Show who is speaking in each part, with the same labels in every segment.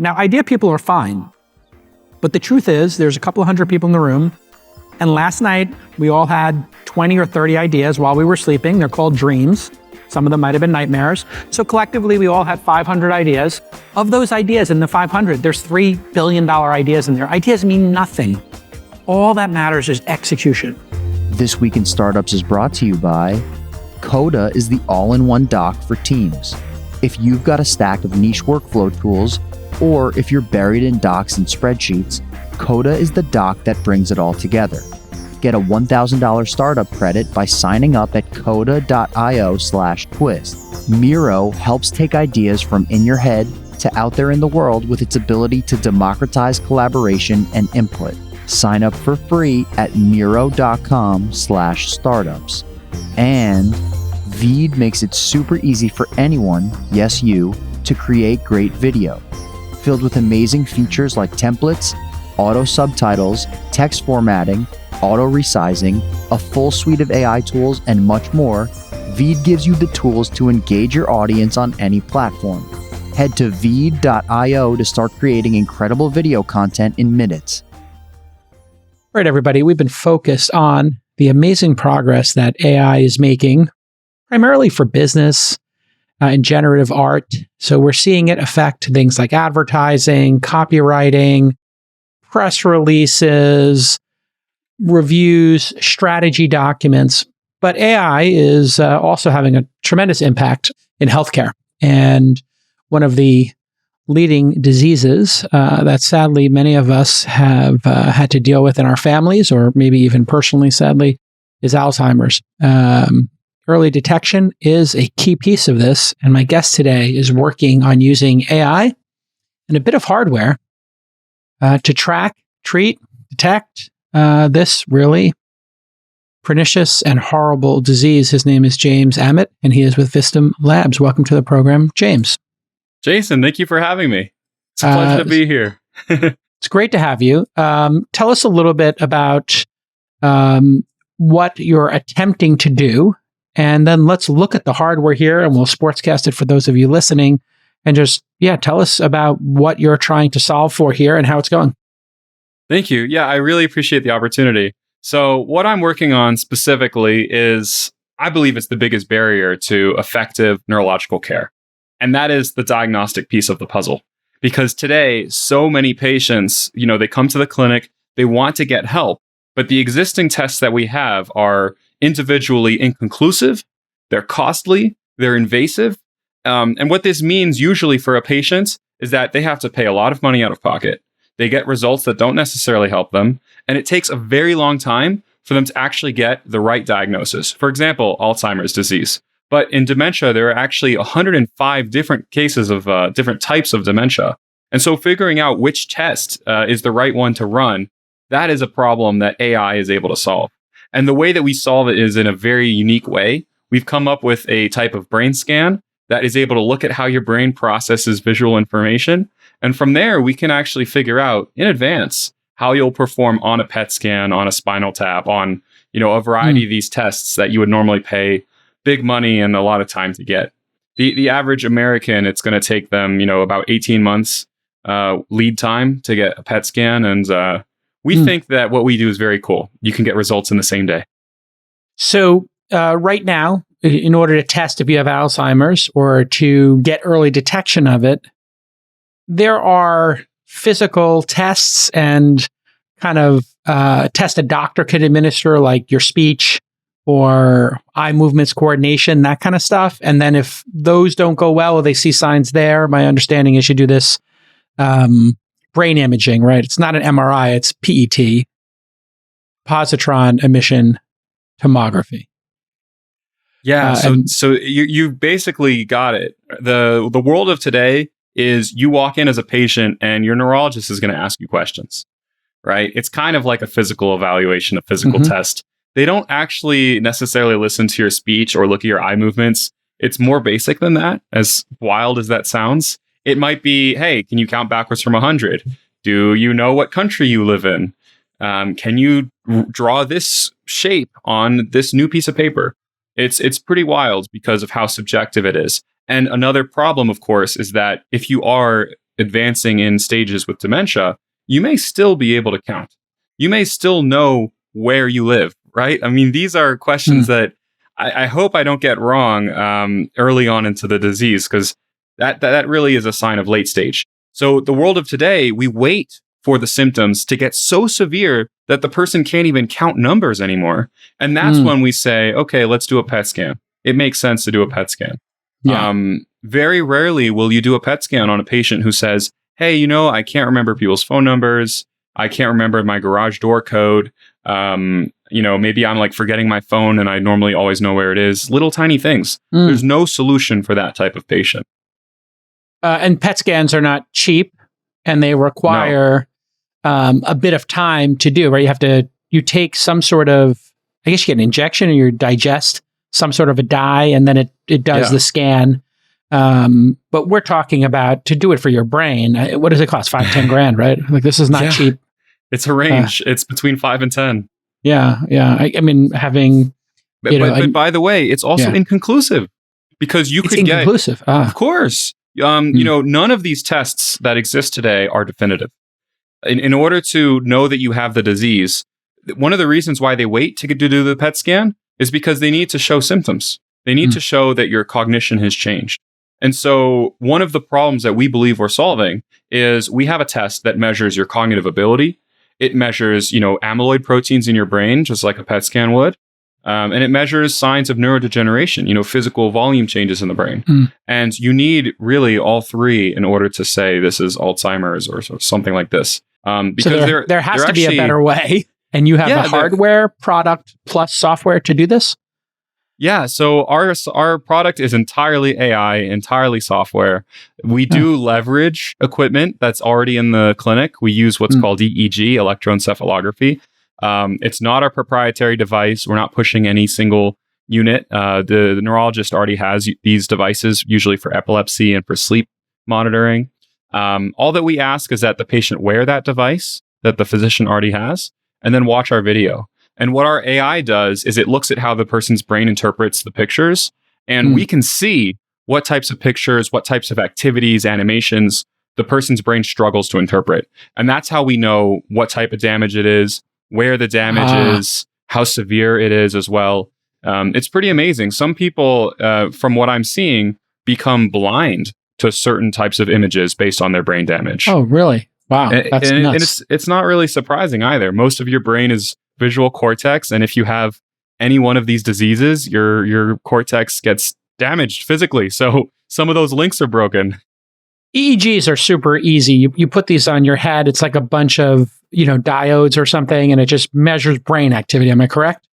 Speaker 1: Now, idea people are fine, but the truth is there's a couple of hundred people in the room, and last night we all had 20 or 30 ideas while we were sleeping. They're called dreams. Some of them might have been nightmares. So collectively, we all had 500 ideas. Of those ideas in the 500, there's $3 billion ideas in there. Ideas mean nothing. All that matters is execution.
Speaker 2: This Week in Startups is brought to you by Coda is the all-in-one doc for teams. If you've got a stack of niche workflow tools, or if you're buried in docs and spreadsheets, Coda is the doc that brings it all together. Get a $1,000 startup credit by signing up at coda.io/twist. Miro helps take ideas from in your head to out there in the world with its ability to democratize collaboration and input. Sign up for free at miro.com/startups. And Veed makes it super easy for anyone, yes you, to create great video. Filled with amazing features like templates, auto subtitles, text formatting, auto resizing, a full suite of AI tools, and much more, Veed gives you the tools to engage your audience on any platform. Head to veed.io to start creating incredible video content in minutes.
Speaker 1: All right, everybody, we've been focused on the amazing progress that AI is making, primarily for business and generative art. So we're seeing it affect things like advertising, copywriting, press releases, reviews, strategy documents. But AI is also having a tremendous impact in healthcare. And one of the leading diseases that sadly many of us have had to deal with in our families, or maybe even personally, sadly, is Alzheimer's. Early detection is a key piece of this, and my guest today is working on using AI and a bit of hardware to track, treat, detect this really pernicious and horrible disease. His name is James Hamet, and he is with Vistim Labs. Welcome to the program, James.
Speaker 3: Jason, thank you for having me. It's a pleasure to be here.
Speaker 1: It's great to have you. Tell us a little bit about what you're attempting to do, and then let's look at the hardware here, and we'll sportscast it for those of you listening, and just, tell us about what you're trying to solve for here and how it's going.
Speaker 3: Thank you. Yeah, I really appreciate the opportunity. So what I'm working on specifically is, I believe it's the biggest barrier to effective neurological care. And that is the diagnostic piece of the puzzle. Because today, so many patients, they come to the clinic, they want to get help, but the existing tests that we have are individually inconclusive, they're costly, they're invasive. And what this means usually for a patient is that they have to pay a lot of money out of pocket. They get results that don't necessarily help them. And it takes a very long time for them to actually get the right diagnosis. For example, Alzheimer's disease. But in dementia, there are actually 105 different cases of different types of dementia. And so figuring out which test is the right one to run, that is a problem that AI is able to solve. And the way that we solve it is in a very unique way. We've come up with a type of brain scan that is able to look at how your brain processes visual information. And from there, we can actually figure out in advance how you'll perform on a PET scan, on a spinal tap, on a variety of these tests that you would normally pay big money and a lot of time to get. The average American, it's going to take them, about 18 months lead time to get a PET scan. And we think that what we do is very cool. You can get results in the same day.
Speaker 1: So right now, in order to test if you have Alzheimer's or to get early detection of it, there are physical tests and kind of tests a doctor could administer, like your speech or eye movements coordination, that kind of stuff. And then if those don't go well, or they see signs there, my understanding is you do this brain imaging, right? It's not an MRI, it's PET, positron emission tomography.
Speaker 3: Yeah, so you basically got it. The world of today is you walk in as a patient and your neurologist is going to ask you questions, right? It's kind of like a physical evaluation, a physical test. They don't actually necessarily listen to your speech or look at your eye movements. It's more basic than that, as wild as that sounds. It might be, hey, can you count backwards from 100? Do you know what country you live in? Can you draw this shape on this new piece of paper? It's pretty wild because of how subjective it is. And another problem, of course, is that if you are advancing in stages with dementia, you may still be able to count. You may still know where you live, right? I mean, these are questions that I hope I don't get wrong early on into the disease, because that really is a sign of late stage. So the world of today, we wait for the symptoms to get so severe that the person can't even count numbers anymore. And that's when we say, okay, let's do a PET scan. It makes sense to do a PET scan. Yeah. Very rarely will you do a PET scan on a patient who says, hey, I can't remember people's phone numbers. I can't remember my garage door code. Maybe I'm like forgetting my phone and I normally always know where it is. Little tiny things. There's no solution for that type of patient.
Speaker 1: And PET scans are not cheap, and they require a bit of time to do, right? You take some sort of, I guess you get an injection, or you digest some sort of a dye, and then it does the scan. But we're talking about, to do it for your brain, what does it cost? $5-10 grand, right? Like, this is not cheap.
Speaker 3: It's a range. It's between 5 and 10.
Speaker 1: Yeah. I mean, having,
Speaker 3: but by the way, it's also inconclusive, because you could get,
Speaker 1: inconclusive.
Speaker 3: Of course, none of these tests that exist today are definitive. In order to know that you have the disease, one of the reasons why they wait to do the PET scan is because they need to show symptoms. They need to show that your cognition has changed. And so one of the problems that we believe we're solving is we have a test that measures your cognitive ability. It measures, amyloid proteins in your brain, just like a PET scan would. And it measures signs of neurodegeneration, physical volume changes in the brain. And you need really all three in order to say this is Alzheimer's or something like this. Because
Speaker 1: so there has to be a better way. And you have a hardware product plus software to do this?
Speaker 3: Yeah, so our product is entirely AI, entirely software. We do leverage equipment that's already in the clinic. We use what's called EEG, electroencephalography. It's not our proprietary device. We're not pushing any single unit. The neurologist already has these devices, usually for epilepsy and for sleep monitoring. All that we ask is that the patient wear that device that the physician already has, and then watch our video. And what our AI does is it looks at how the person's brain interprets the pictures, and we can see what types of pictures, what types of activities, animations the person's brain struggles to interpret. And that's how we know what type of damage it is, where the damage is, how severe it is as well. It's pretty amazing. Some people, from what I'm seeing, become blind to certain types of images based on their brain damage.
Speaker 1: Oh, really? Wow. That's nuts.
Speaker 3: And it's not really surprising either. Most of your brain is visual cortex, and if you have any one of these diseases, your cortex gets damaged physically. So some of those links are broken.
Speaker 1: EEGs are super easy. You put these on your head. It's like a bunch of diodes or something, and it just measures brain activity. Am I correct?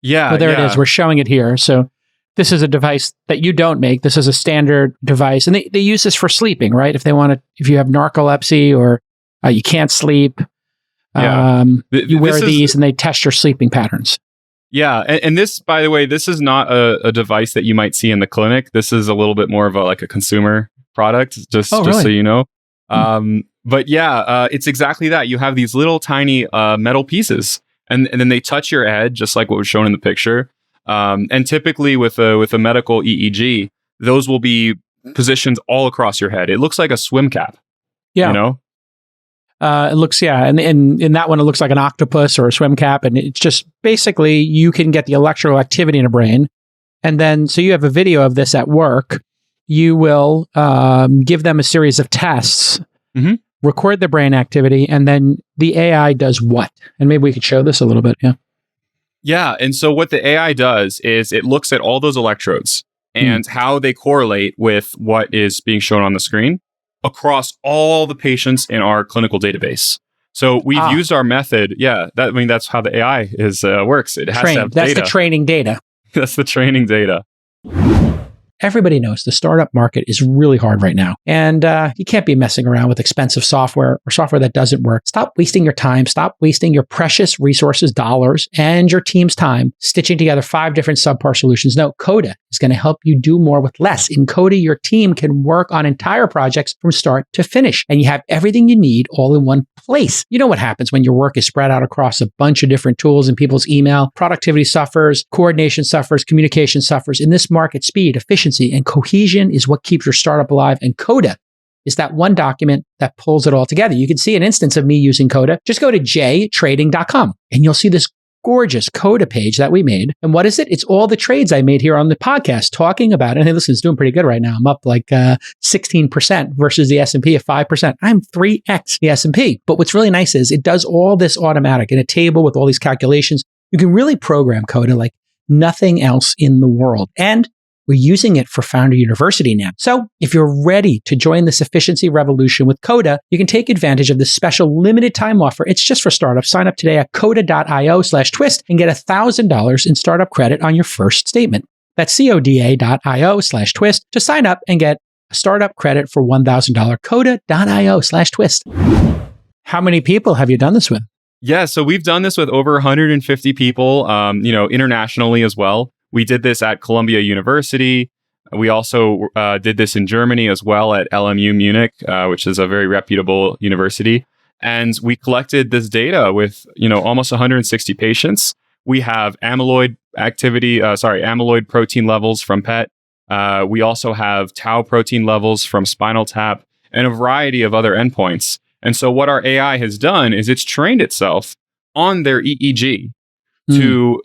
Speaker 3: Yeah.
Speaker 1: Well, there it is. We're showing it here. So this is a device that you don't make. This is a standard device, and they use this for sleeping, right? If you have narcolepsy or you can't sleep. You wear these and they test your sleeping patterns.
Speaker 3: Yeah. And this, by the way, this is not a device that you might see in the clinic. This is a little bit more of a consumer product, just so you know. But it's exactly that. You have these little tiny metal pieces, and then they touch your head, just like what was shown in the picture. And typically with a medical EEG, those will be positioned all across your head. It looks like a swim cap. Yeah.
Speaker 1: It looks, and in that one, it looks like an octopus or a swim cap. And it's just basically you can get the electrical activity in a brain. And then, so you have a video of this at work. You will give them a series of tests, record the brain activity, and then the AI does what? And maybe we could show this a little bit. Yeah.
Speaker 3: Yeah. And so what the AI does is it looks at all those electrodes and how they correlate with what is being shown on the screen across all the patients in our clinical database. So we've used our method. Yeah, that's how the AI works. It has to have data.
Speaker 1: That's the training data.
Speaker 3: That's the training data.
Speaker 1: Everybody knows the startup market is really hard right now. And you can't be messing around with expensive software or software that doesn't work. Stop wasting your time. Stop wasting your precious resources, dollars, and your team's time stitching together 5 different subpar solutions. No, Coda is going to help you do more with less. In Coda, your team can work on entire projects from start to finish. And you have everything you need all in one place. You know what happens when your work is spread out across a bunch of different tools in people's email? Productivity suffers, coordination suffers, communication suffers. In this market, speed, efficiency, and cohesion is what keeps your startup alive, and Coda is that one document that pulls it all together. You can see an instance of me using Coda. Just go to jtrading.com and you'll see this gorgeous Coda page that we made. And what is it? It's all the trades I made here on the podcast talking about it. And hey, listen, it's doing pretty good right now. I'm up like 16% versus the S&P of 5%. I'm 3x the S&P. But what's really nice is it does all this automatic in a table with all these calculations. You can really program Coda like nothing else in the world. And we're using it for Founder University now. So if you're ready to join this efficiency revolution with Coda, you can take advantage of this special limited time offer. It's just for startups. Sign up today at coda.io/twist and get $1,000 in startup credit on your first statement. That's coda.io/twist to sign up and get a startup credit for $1,000. Coda.io/twist. How many people have you done this with?
Speaker 3: Yeah, so we've done this with over 150 people, internationally as well. We did this at Columbia University. We also did this in Germany as well at LMU Munich, which is a very reputable university. And we collected this data with, almost 160 patients. We have amyloid protein levels from PET. We also have tau protein levels from spinal tap and a variety of other endpoints. And so what our AI has done is it's trained itself on their EEG to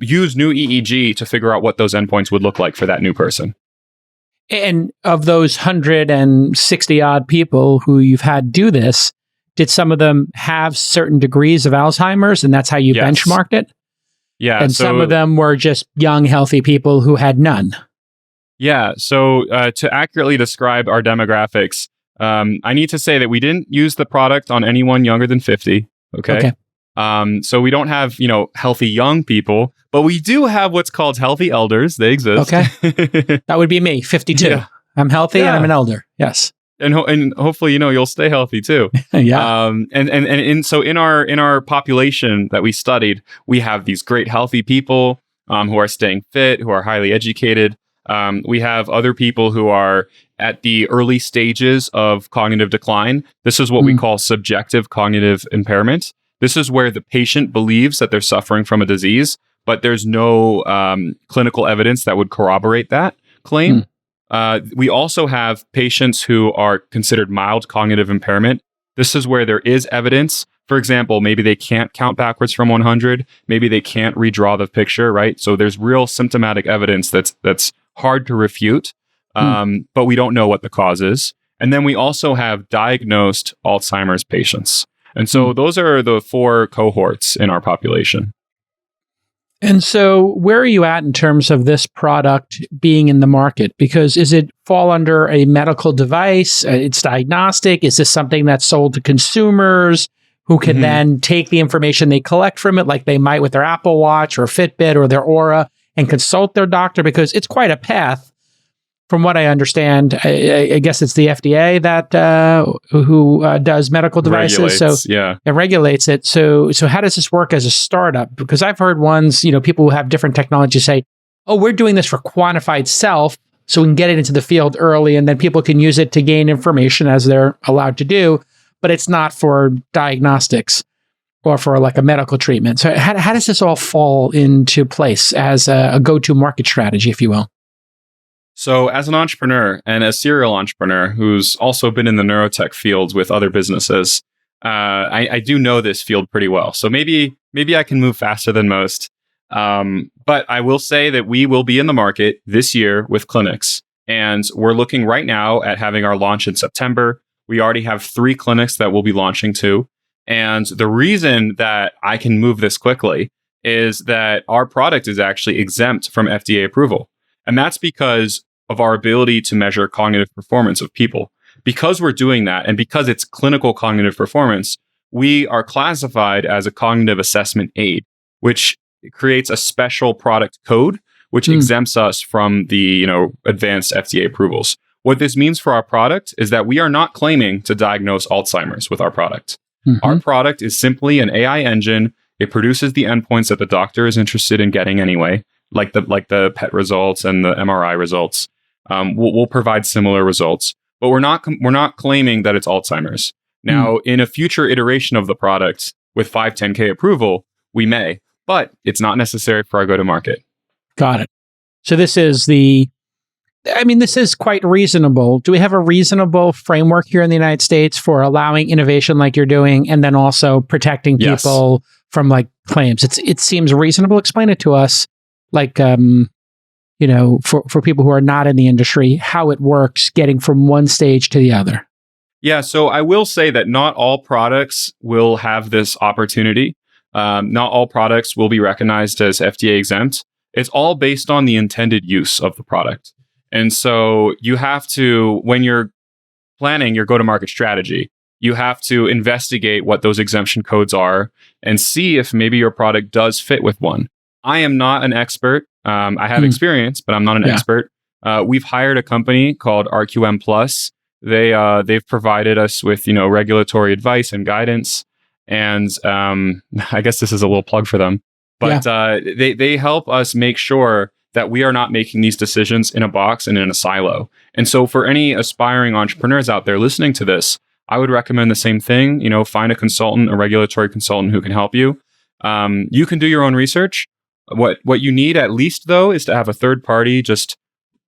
Speaker 3: use new EEG to figure out what those endpoints would look like for that new person.
Speaker 1: And of those 160 odd people who you've had do this, did some of them have certain degrees of Alzheimer's and that's how you benchmarked it?
Speaker 3: Yeah.
Speaker 1: And some of them were just young, healthy people who had none.
Speaker 3: Yeah. So to accurately describe our demographics, I need to say that we didn't use the product on anyone younger than 50. Okay. So we don't have, healthy young people, but we do have what's called healthy elders. They exist.
Speaker 1: Okay. That would be me, 52. Yeah. I'm healthy and I'm an elder. Yes.
Speaker 3: And hopefully, you'll stay healthy too.
Speaker 1: Yeah.
Speaker 3: So in our population that we studied, we have these great healthy people who are staying fit, who are highly educated. We have other people who are at the early stages of cognitive decline. This is what we call subjective cognitive impairment. This is where the patient believes that they're suffering from a disease, but there's no clinical evidence that would corroborate that claim. We also have patients who are considered mild cognitive impairment. This is where there is evidence. For example, maybe they can't count backwards from 100. Maybe they can't redraw the picture, right? So there's real symptomatic evidence that's hard to refute, but we don't know what the cause is. And then we also have diagnosed Alzheimer's patients. And so those are the 4 cohorts in our population.
Speaker 1: And so where are you at in terms of this product being in the market? Because is it fall under a medical device? It's diagnostic? Is this something that's sold to consumers who can then take the information they collect from it, like they might with their Apple Watch or Fitbit or their Aura, and consult their doctor? Because it's quite a path. From what I understand, I guess it's the FDA that who does medical devices. It regulates it. So how does this work as a startup? Because I've heard ones, people who have different technologies say, "Oh, we're doing this for quantified self, so we can get it into the field early, and then people can use it to gain information as they're allowed to do." But it's not for diagnostics or for like a medical treatment. So how does this all fall into place as a go-to market strategy, if you will?
Speaker 3: So as an entrepreneur and a serial entrepreneur who's also been in the neurotech field with other businesses, I do know this field pretty well. So maybe I can move faster than most. But I will say that we will be in the market this year with clinics. And we're looking right now at having our launch in September. We already have 3 clinics that we'll be launching to. And the reason that I can move this quickly is that our product is actually exempt from FDA approval. And that's because of our ability to measure cognitive performance of people. Because we're doing that, and because it's clinical cognitive performance, we are classified as a cognitive assessment aid, which creates a special product code, which exempts us from the advanced FDA approvals. What this means for our product is that we are not claiming to diagnose Alzheimer's with our product. Our product is simply an AI engine. It produces the endpoints that the doctor is interested in getting anyway, like the PET results and the MRI results. We'll provide similar results, but we're not claiming that it's Alzheimer's. Now, in a future iteration of the product with 510(k) approval, we may, but it's not necessary for our go-to-market.
Speaker 1: Got it. So this is the I mean, this is quite reasonable. Do we have a reasonable framework here in the United States for allowing innovation like you're doing, and then also protecting people from like claims? It seems reasonable. Explain it to us, like, for people who are not in the industry, how it works, getting from one stage to the other.
Speaker 3: Yeah, so I will say that not all products will have this opportunity. Not all products will be recognized as FDA exempt. It's all based on the intended use of the product. And so you have to, when you're planning your go-to-market strategy, you have to investigate what those exemption codes are and see if maybe your product does fit with one. I am not an expert. I have experience, but I'm not an expert. We've hired a company called RQM Plus. They've provided us with regulatory advice and guidance, and I guess this is a little plug for them. But they help us make sure that we are not making these decisions in a box and in a silo. And so for any aspiring entrepreneurs out there listening to this, I would recommend the same thing. Find a consultant, a regulatory consultant who can help you. You can do your own research. What you need at least, though, is to have a third party just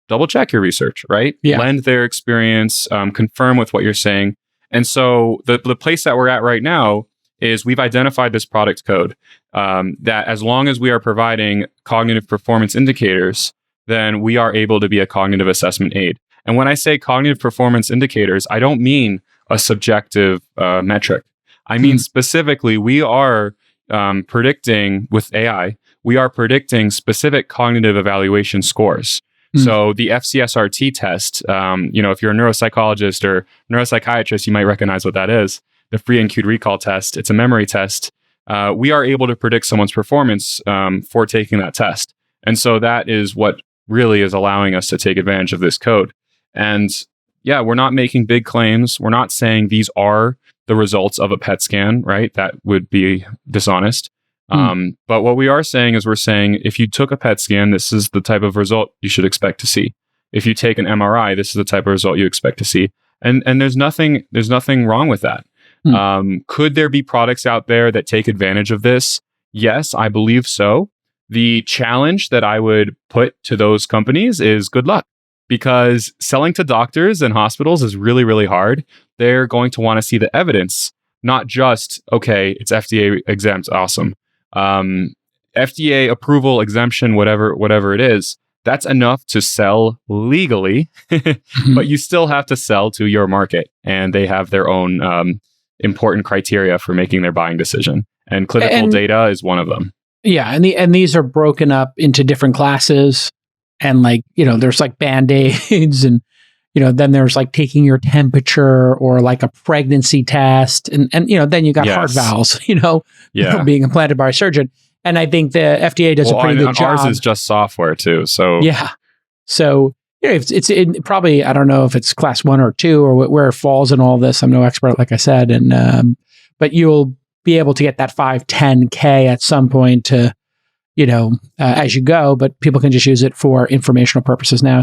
Speaker 3: double check your research, right?
Speaker 1: Yeah.
Speaker 3: Lend their experience, confirm with what you're saying. And so the place that we're at right now is we've identified this product code that as long as we are providing cognitive performance indicators, then we are able to be a cognitive assessment aid. And when I say cognitive performance indicators, I don't mean a subjective metric. I mean specifically, we are predicting with AI, we are predicting specific cognitive evaluation scores. So the FCSRT test, if you're a neuropsychologist or neuropsychiatrist, you might recognize what that is. The free and cued recall test. It's a memory test. We are able to predict someone's performance for taking that test. And so that is what really is allowing us to take advantage of this code. And yeah, we're not making big claims. We're not saying these are the results of a PET scan, right? That would be dishonest. But what we are saying is we're saying if you took a PET scan, this is the type of result you should expect to see. If you take an MRI, this is the type of result you expect to see. And there's nothing wrong with that. Could there be products out there that take advantage of this? Yes, I believe so. The challenge that I would put to those companies is good luck, because selling to doctors and hospitals is really, really hard. They're going to want to see the evidence, not just, okay, it's FDA exempt, awesome. FDA approval, exemption, whatever it is, that's enough to sell legally, but you still have to sell to your market, and they have their own important criteria for making their buying decision. And clinical data is one of them.
Speaker 1: Yeah, and these are broken up into different classes, and there's like Band-Aids, and then there's like taking your temperature or like a pregnancy test, and then you got heart valves, being implanted by a surgeon. And I think the FDA does a pretty good job.
Speaker 3: Ours is just software too, so
Speaker 1: yeah. So it's probably, I don't know if it's class 1 or 2 or where it falls in all this. I'm no expert, like I said, and but you'll be able to get that 5-10K at some point to, as you go, but people can just use it for informational purposes now.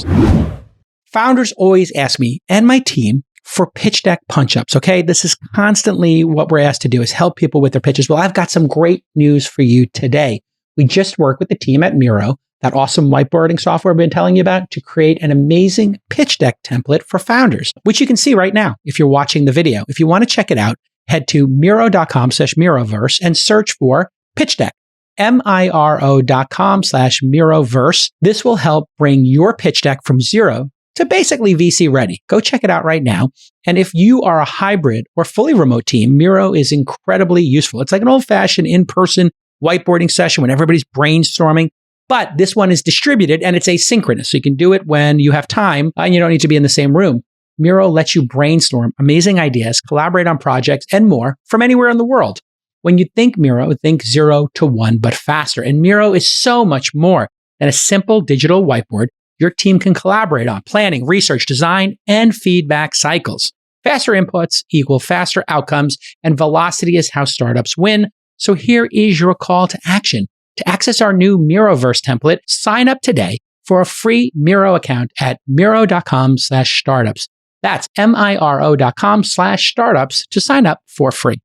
Speaker 1: Founders always ask me and my team for pitch deck punch-ups, okay? This is constantly what we're asked to do, is help people with their pitches. Well, I've got some great news for you today. We just worked with the team at Miro, that awesome whiteboarding software I've been telling you about, to create an amazing pitch deck template for founders, which you can see right now if you're watching the video. If you want to check it out, head to miro.com/Miroverse and search for pitch deck. miro.com/Miroverse. This will help bring your pitch deck from zero to basically VC ready. Go check it out right now. And if you are a hybrid or fully remote team, Miro is incredibly useful. It's like an old-fashioned in-person whiteboarding session when everybody's brainstorming, but this one is distributed and it's asynchronous. So you can do it when you have time and you don't need to be in the same room. Miro lets you brainstorm amazing ideas, collaborate on projects, and more from anywhere in the world. When you think Miro, think 0 to 1, but faster. And Miro is so much more than a simple digital whiteboard your team can collaborate on: planning, research, design, and feedback cycles. Faster inputs equal faster outcomes, and velocity is how startups win. So here is your call to action. To access our new Miroverse template, sign up today for a free Miro account at miro.com/startups. That's miro.com/startups to sign up for free.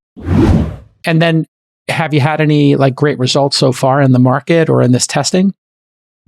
Speaker 1: And then, have you had any great results so far in the market or in this testing?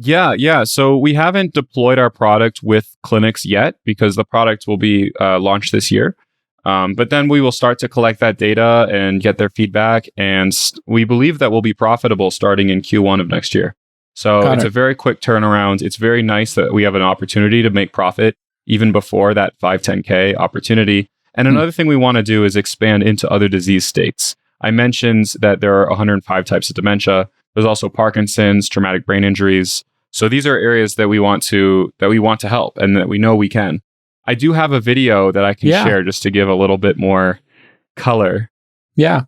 Speaker 3: Yeah. So we haven't deployed our product with clinics yet because the product will be launched this year. But then we will start to collect that data and get their feedback. And we believe that we'll be profitable starting in Q1 of next year. So it's a very quick turnaround. It's very nice that we have an opportunity to make profit even before that 510K opportunity. And another thing we want to do is expand into other disease states. I mentioned that there are 105 types of dementia. There's also Parkinson's, traumatic brain injuries. So these are areas that we want to help and that we know we can. I do have a video that I can share just to give a little bit more color.
Speaker 1: Yeah.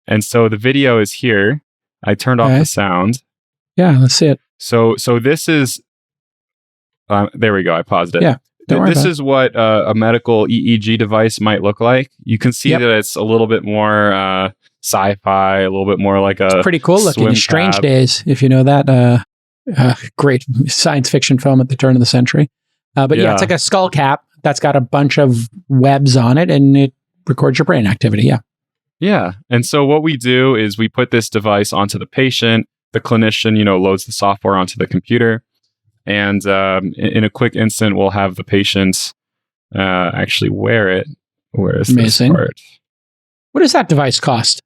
Speaker 3: And so the video is here. I turned off the sound.
Speaker 1: Yeah, let's see it.
Speaker 3: So this is there we go. I paused it.
Speaker 1: Yeah.
Speaker 3: This is what a medical EEG device might look like. You can see that it's a little bit more sci-fi, a little bit more like a
Speaker 1: pretty cool looking. Strange Days, if you know that great science fiction film at the turn of the century. But it's like a skull cap that's got a bunch of webs on it, and it records your brain activity. Yeah.
Speaker 3: Yeah. And so what we do is we put this device onto the patient. The clinician, loads the software onto the computer. And in a quick instant, we'll have the patient actually wear it. Where is this part?
Speaker 1: What does that device cost?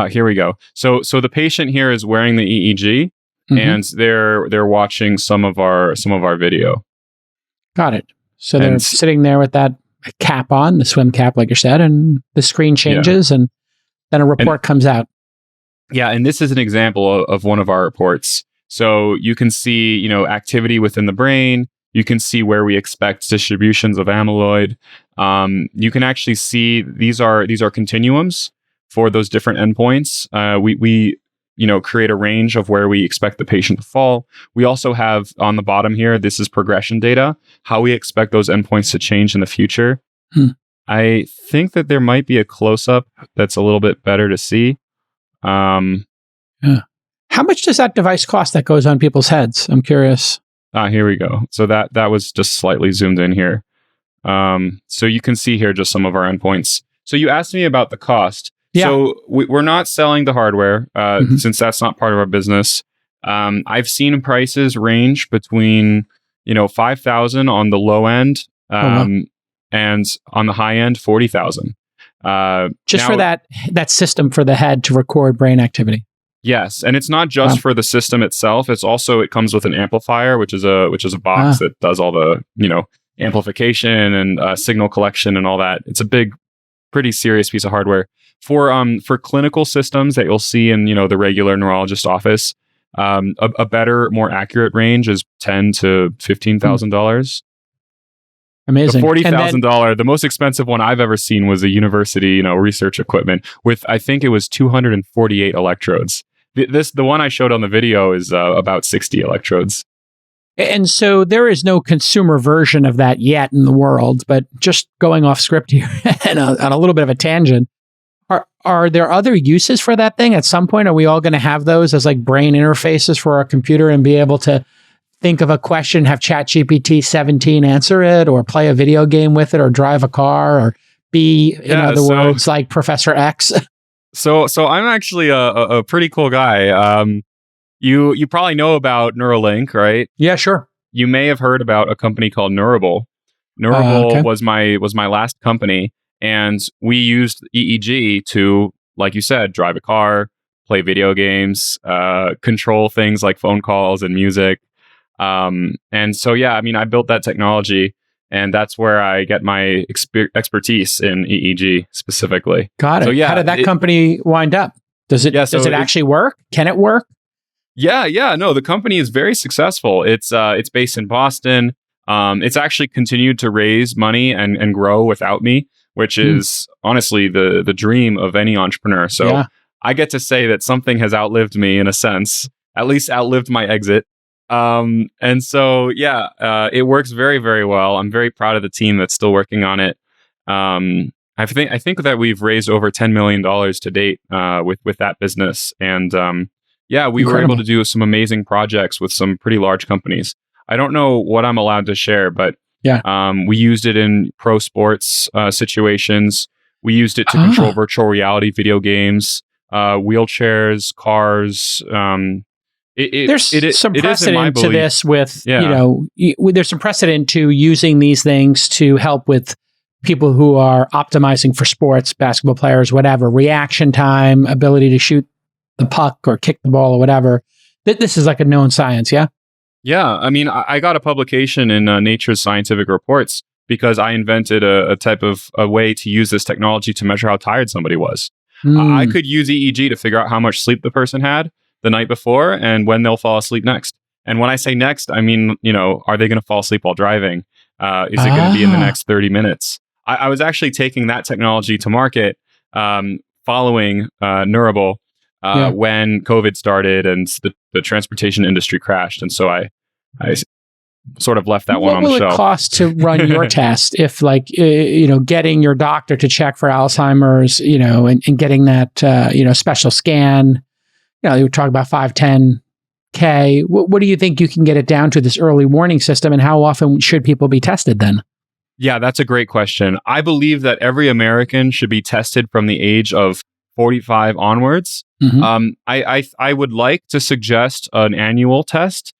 Speaker 3: Here we go. So the patient here is wearing the EEG, and they're watching some of our video.
Speaker 1: Got it. So they're sitting there with that cap on, the swim cap, like you said, and the screen changes, and then a report comes out.
Speaker 3: Yeah, and this is an example of one of our reports. So you can see, activity within the brain. You can see where we expect distributions of amyloid. You can actually see these are continuums for those different endpoints. We create a range of where we expect the patient to fall. We also have on the bottom here, this is progression data, how we expect those endpoints to change in the future. I think that there might be a close-up that's a little bit better to see.
Speaker 1: How much does that device cost that goes on people's heads? I'm curious.
Speaker 3: Here we go. So that was just slightly zoomed in here. So you can see here just some of our endpoints. So you asked me about the cost. Yeah. So we're not selling the hardware since that's not part of our business. I've seen prices range between $5,000 on the low end and on the high end $40,000.
Speaker 1: Just for that system for the head to record brain activity.
Speaker 3: Yes, and it's not just for the system itself. It's also it comes with an amplifier, which is a box that does all the amplification and signal collection and all that. It's a big, pretty serious piece of hardware for clinical systems that you'll see in the regular neurologist office. A better, more accurate range is $10,000 to $15,000.
Speaker 1: Amazing.
Speaker 3: The $40,000, the most expensive one I've ever seen was a university, research equipment with, I think it was 248 electrodes. The one I showed on the video is about 60 electrodes.
Speaker 1: And so there is no consumer version of that yet in the world, but just going off script here and on a little bit of a tangent, are there other uses for that thing? At some point, are we all going to have those as like brain interfaces for our computer and be able to think of a question, have ChatGPT 17 answer it, or play a video game with it, or drive a car, or be, in other words, like Professor X?
Speaker 3: So I'm actually a pretty cool guy. You probably know about Neuralink, right?
Speaker 1: Yeah, sure.
Speaker 3: You may have heard about a company called Neurable. Neurable was my last company, and we used EEG to, like you said, drive a car, play video games, control things like phone calls and music. And so, I built that technology, and that's where I get my expertise in EEG specifically.
Speaker 1: Got it. So, how did that company wind up? Does it actually work? Can it work?
Speaker 3: Yeah. No, the company is very successful. It's based in Boston. It's actually continued to raise money and grow without me, which is honestly the dream of any entrepreneur. So I get to say that something has outlived me in a sense, at least outlived my exit. And so, it works very, very well. I'm very proud of the team that's still working on it. I think that we've raised over $10 million to date, with that business. And, we were able to do some amazing projects with some pretty large companies. I don't know what I'm allowed to share, but we used it in pro sports, situations. We used it to control virtual reality video games, wheelchairs, cars,
Speaker 1: There's some
Speaker 3: it is in my
Speaker 1: precedent to
Speaker 3: belief.
Speaker 1: this with,
Speaker 3: Yeah.
Speaker 1: there's some precedent to using these things to help with people who are optimizing for sports, basketball players, whatever, reaction time, ability to shoot the puck or kick the ball or whatever. This is like a known science, yeah?
Speaker 3: Yeah, I mean, I got a publication in Nature's Scientific Reports because I invented a type of a way to use this technology to measure how tired somebody was. I could use EEG to figure out how much sleep the person had the night before and when they'll fall asleep next. And when I say next, I mean, are they going to fall asleep while driving? Is it going to be in the next 30 minutes? I was actually taking that technology to market following Neurable when COVID started and the transportation industry crashed. And so I sort of left that one on the shelf.
Speaker 1: What will it cost to run your test if, like, getting your doctor to check for Alzheimer's, and getting that, special scan, you would talk about 5-10K. What do you think you can get it down to, this early warning system, and how often should people be tested then?
Speaker 3: Yeah, that's a great question. I believe that every American should be tested from the age of 45 onwards. Mm-hmm. I would like to suggest an annual test.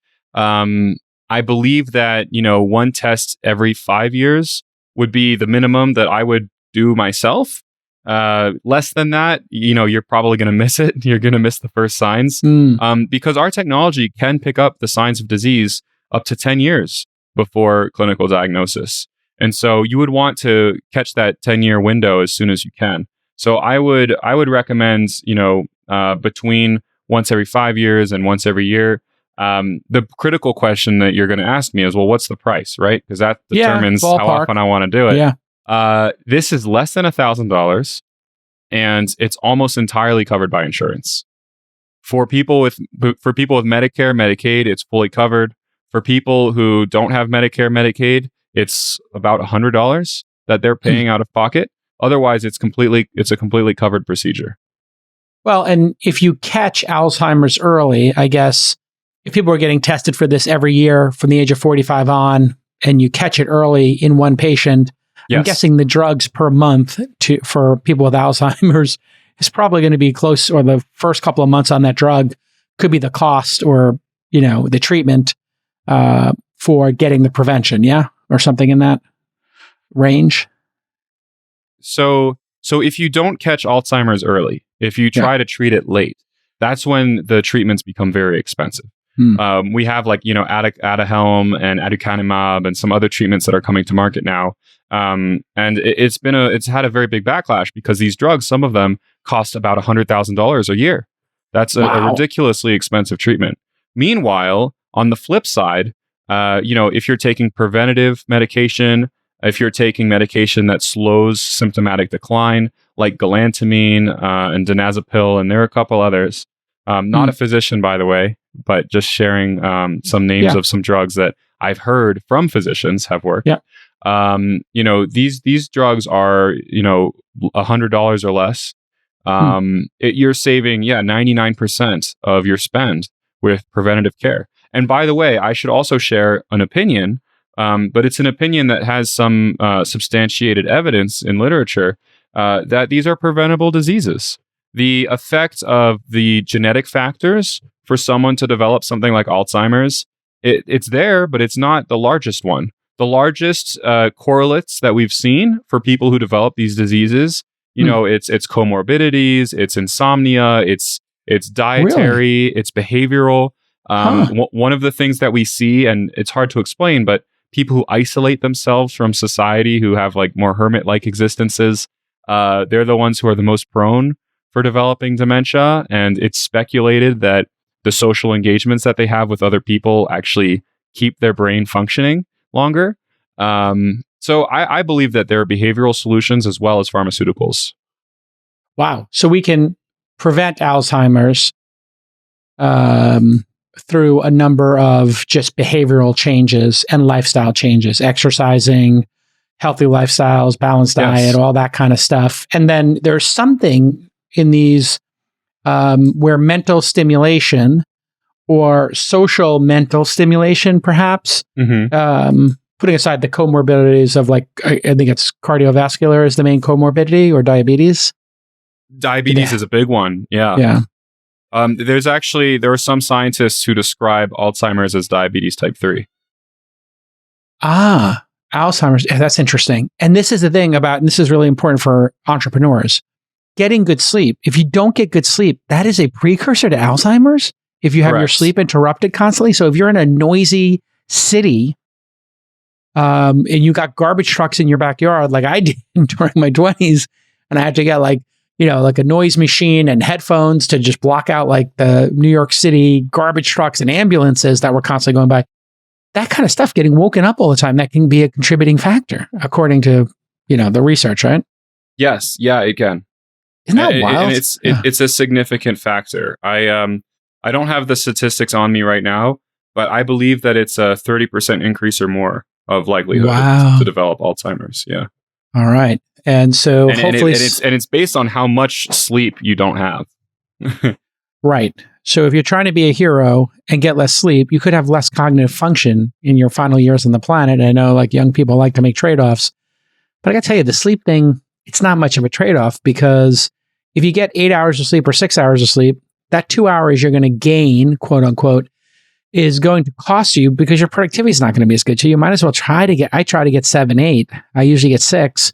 Speaker 3: I believe that, one test every 5 years would be the minimum that I would do myself. Less than that, you're probably going to miss it. You're going to miss the first signs. Because our technology can pick up the signs of disease up to 10 years before clinical diagnosis. And so you would want to catch that 10-year window as soon as you can. So I would recommend, between once every 5 years and once every year. The critical question that you're going to ask me is, well, what's the price, right? Because that determines how often I want to do it.
Speaker 1: Yeah.
Speaker 3: This is less than $1,000, and it's almost entirely covered by insurance. For people with Medicare, Medicaid, it's fully covered. For people who don't have Medicare, Medicaid, it's about $100 that they're paying out of pocket. Otherwise, it's a completely covered procedure.
Speaker 1: Well, and if you catch Alzheimer's early, I guess if people are getting tested for this every year from the age of 45 on, and you catch it early in one patient, yes. I'm guessing the drugs per month for people with Alzheimer's is probably going to be close, or the first couple of months on that drug could be the cost or, the treatment for getting the prevention, yeah? Or something in that range.
Speaker 3: So if you don't catch Alzheimer's early, if you try to treat it late, that's when the treatments become very expensive. We have Aduhelm and aducanumab and some other treatments that are coming to market now. And it's had a very big backlash because these drugs, some of them cost about $100,000 a year. That's a ridiculously expensive treatment. Meanwhile, on the flip side, if you're taking preventative medication, if you're taking medication that slows symptomatic decline, like galantamine and donazepam, and there are a couple others. Not a physician, by the way, but just sharing some names of some drugs that I've heard from physicians have worked. Yeah. These drugs are, $100 or less. You're saving, 99% of your spend with preventative care. And by the way, I should also share an opinion, but it's an opinion that has some substantiated evidence in literature that these are preventable diseases. The effect of the genetic factors for someone to develop something like Alzheimer's, it's there, but it's not the largest one. The largest correlates that we've seen for people who develop these diseases, it's comorbidities, it's insomnia, it's dietary, it's behavioral. One of the things that we see, and it's hard to explain, but people who isolate themselves from society, who have like more hermit-like existences, they're the ones who are the most prone for developing dementia. And it's speculated that the social engagements that they have with other people actually keep their brain functioning longer. So I believe that there are behavioral solutions as well as pharmaceuticals.
Speaker 1: Wow. So we can prevent Alzheimer's through a number of just behavioral changes and lifestyle changes, exercising, healthy lifestyles, balanced diet, all that kind of stuff. And then there's something in these where mental stimulation or social mental stimulation, perhaps, putting aside the comorbidities of I think it's cardiovascular is the main comorbidity, or diabetes.
Speaker 3: Diabetes is a big one. Yeah.
Speaker 1: Yeah.
Speaker 3: There are some scientists who describe Alzheimer's as diabetes type 3.
Speaker 1: Ah, Alzheimer's. Yeah, that's interesting. And this is the thing about, and this is really important for entrepreneurs, getting good sleep. If you don't get good sleep, that is a precursor to Alzheimer's. If you have your
Speaker 3: Correct.
Speaker 1: sleep interrupted constantly. So if you're in a noisy city, and you got garbage trucks in your backyard, like I did during my 20s, and I had to get like a noise machine and headphones to just block out like the New York City garbage trucks and ambulances that were constantly going by. That kind of stuff, getting woken up all the time, that can be a contributing factor, according to, the research, right?
Speaker 3: Yes. Yeah, it can.
Speaker 1: Isn't that wild?
Speaker 3: And it's a significant factor. I don't have the statistics on me right now, but I believe that it's a 30% increase or more of likelihood to develop Alzheimer's. Yeah.
Speaker 1: All right. And so hopefully...
Speaker 3: it's based on how much sleep you don't have.
Speaker 1: Right. So if you're trying to be a hero and get less sleep, you could have less cognitive function in your final years on the planet. I know like young people like to make trade-offs, but I got to tell you, the sleep thing, it's not much of a trade-off, because if you get 8 hours of sleep or 6 hours of sleep, that 2 hours you're going to gain, quote unquote, is going to cost you because your productivity is not going to be as good. So you might as well I try to get 7, 8. I usually get 6,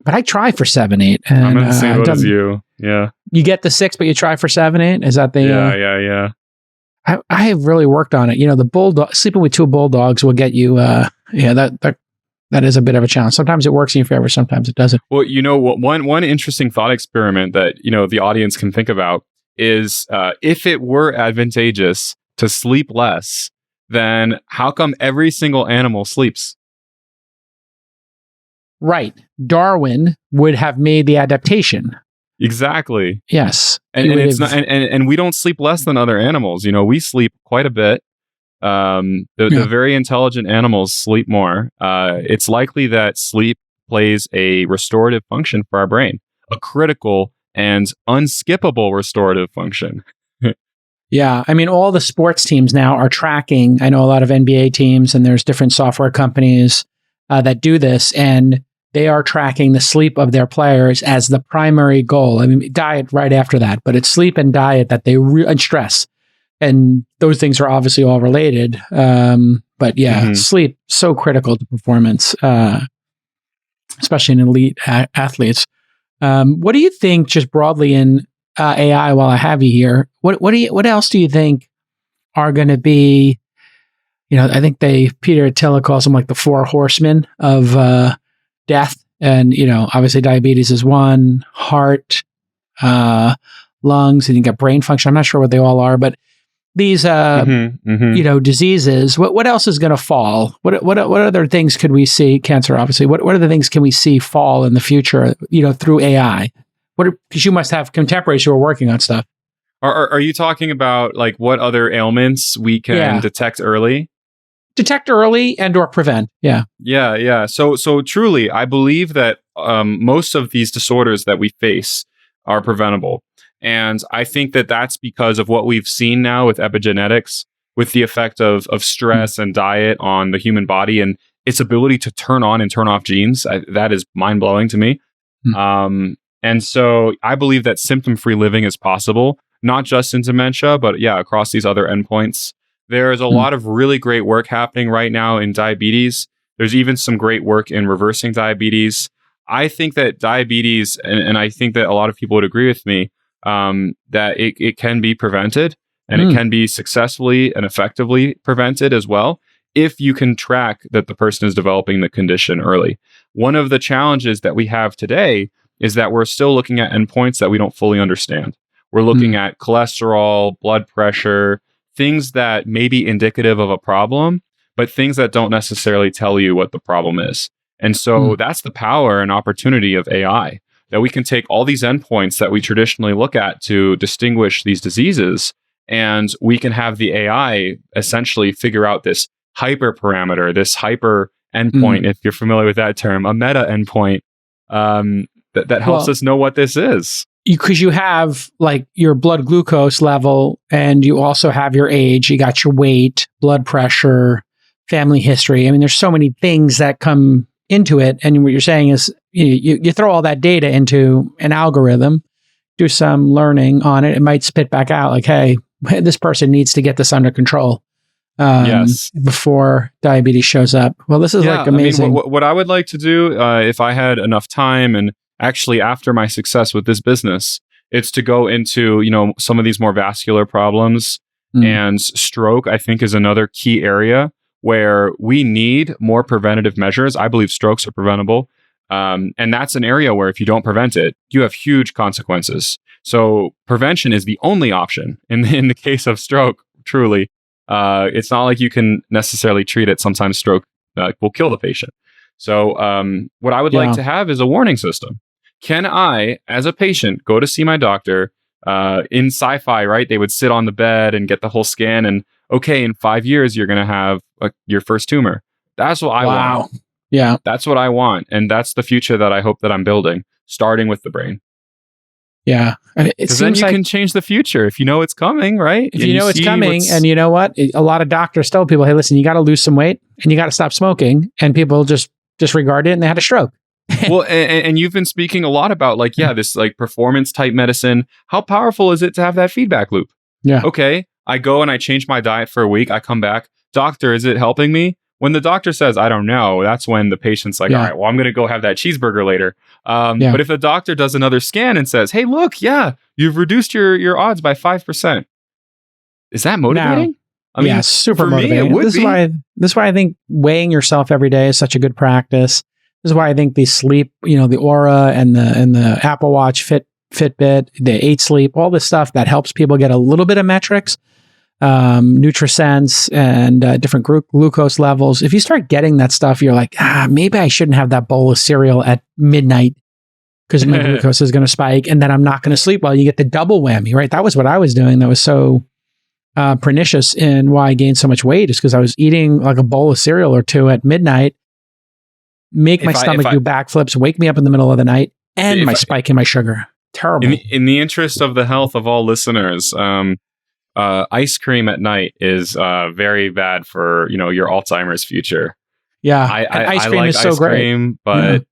Speaker 1: but I try for 7, 8. And,
Speaker 3: I'm in the same boat as you. Yeah.
Speaker 1: You get the 6, but you try for 7, 8? Is that the...
Speaker 3: Yeah.
Speaker 1: I have really worked on it. The bulldog, sleeping with 2 bulldogs will get you, that is a bit of a challenge. Sometimes it works in your favor, sometimes it doesn't.
Speaker 3: Well, one interesting thought experiment that, the audience can think about is if it were advantageous to sleep less, then how come every single animal sleeps?
Speaker 1: Right. Darwin would have made the adaptation.
Speaker 3: Exactly.
Speaker 1: Yes.
Speaker 3: And it's not, and we don't sleep less than other animals. We sleep quite a bit. The very intelligent animals sleep more. It's likely that sleep plays a restorative function for our brain, a critical and unskippable restorative function.
Speaker 1: Yeah. I mean, all the sports teams now are tracking. I know a lot of NBA teams, and there's different software companies that do this, and they are tracking the sleep of their players as the primary goal. I mean, diet right after that, but it's sleep and diet that and stress. And those things are obviously all related. But yeah, sleep, so critical to performance, especially in elite athletes. What do you think, just broadly in AI, while I have you here, what else do you think are going to be, I think Peter Attila calls them like the 4 horsemen of death. And, obviously diabetes is one, heart, lungs, and you got brain function. I'm not sure what they all are, but these, diseases, what else is going to fall? What other things could we see? Cancer, obviously. What other things can we see fall in the future, through AI? Because you must have contemporaries who are working on stuff.
Speaker 3: Are you talking about like what other ailments we can detect early?
Speaker 1: Detect early and or prevent. Yeah.
Speaker 3: Yeah. So truly, I believe that most of these disorders that we face are preventable. And I think that that's because of what we've seen now with epigenetics, with the effect of stress and diet on the human body and its ability to turn on and turn off genes. That is mind-blowing to me. And so I believe that symptom-free living is possible, not just in dementia, but across these other endpoints. There's a lot of really great work happening right now in diabetes. There's even some great work in reversing diabetes. I think that diabetes, and I think that a lot of people would agree with me, that it can be prevented, and it can be successfully and effectively prevented as well, if you can track that the person is developing the condition early. One of the challenges that we have today is that we're still looking at endpoints that we don't fully understand. We're looking at cholesterol, blood pressure, things that may be indicative of a problem, but things that don't necessarily tell you what the problem is. And so that's the power and opportunity of AI, that we can take all these endpoints that we traditionally look at to distinguish these diseases, and we can have the AI essentially figure out this hyperparameter, this hyper endpoint, if you're familiar with that term, a meta endpoint that helps us know what this is.
Speaker 1: Because you have like your blood glucose level, and you also have your age, you got your weight, blood pressure, family history. I mean, there's so many things that come into it. And what you're saying is you throw all that data into an algorithm, do some learning on it, it might spit back out like, hey, this person needs to get this under control before diabetes shows up. Well, this is like amazing.
Speaker 3: I mean, what I would like to do, if I had enough time, and actually after my success with this business, it's to go into, some of these more vascular problems. And stroke, I think, is another key area where we need more preventative measures. I believe strokes are preventable. And that's an area where if you don't prevent it, you have huge consequences. So prevention is the only option in the case of stroke, truly. It's not like you can necessarily treat it. Sometimes stroke will kill the patient. So what I would like to have is a warning system. Can I, as a patient, go to see my doctor? In sci-fi, right? They would sit on the bed and get the whole scan, and okay, in 5 years, you're going to have your first tumor. That's what I want.
Speaker 1: Yeah.
Speaker 3: That's what I want. And that's the future that I hope that I'm building, starting with the brain.
Speaker 1: Yeah.
Speaker 3: Because then you can change the future if you know it's coming, right?
Speaker 1: If you know it's coming, and you know what? A lot of doctors tell people, hey, listen, you got to lose some weight and you got to stop smoking. And people just disregard it and they had a stroke.
Speaker 3: Well, and you've been speaking a lot about this performance type medicine. How powerful is it to have that feedback loop?
Speaker 1: Yeah.
Speaker 3: Okay, I go and I change my diet for a week. I come back. Doctor, is it helping me? When the doctor says, I don't know, that's when the patient's like, all right, well, I'm going to go have that cheeseburger later. But if the doctor does another scan and says, hey, look, you've reduced your odds by 5%. Is that motivating?
Speaker 1: I mean, super motivating. This is why I think weighing yourself every day is such a good practice. This is why I think the sleep, the Aura and the Apple Watch, Fitbit, the 8 Sleep, all this stuff that helps people get a little bit of metrics, NutriSense and different glucose levels. If you start getting that stuff, you're like, maybe I shouldn't have that bowl of cereal at midnight because my glucose is going to spike and then I'm not going to sleep well. You get the double whammy, right? That was what I was doing. That was so pernicious in why I gained so much weight, is because I was eating like a bowl of cereal or two at midnight, make my stomach do backflips, wake me up in the middle of the night, and spike in my sugar. Terrible.
Speaker 3: In the interest of the health of all listeners, ice cream at night is very bad for your Alzheimer's future.
Speaker 1: Yeah, ice cream is so great.
Speaker 3: But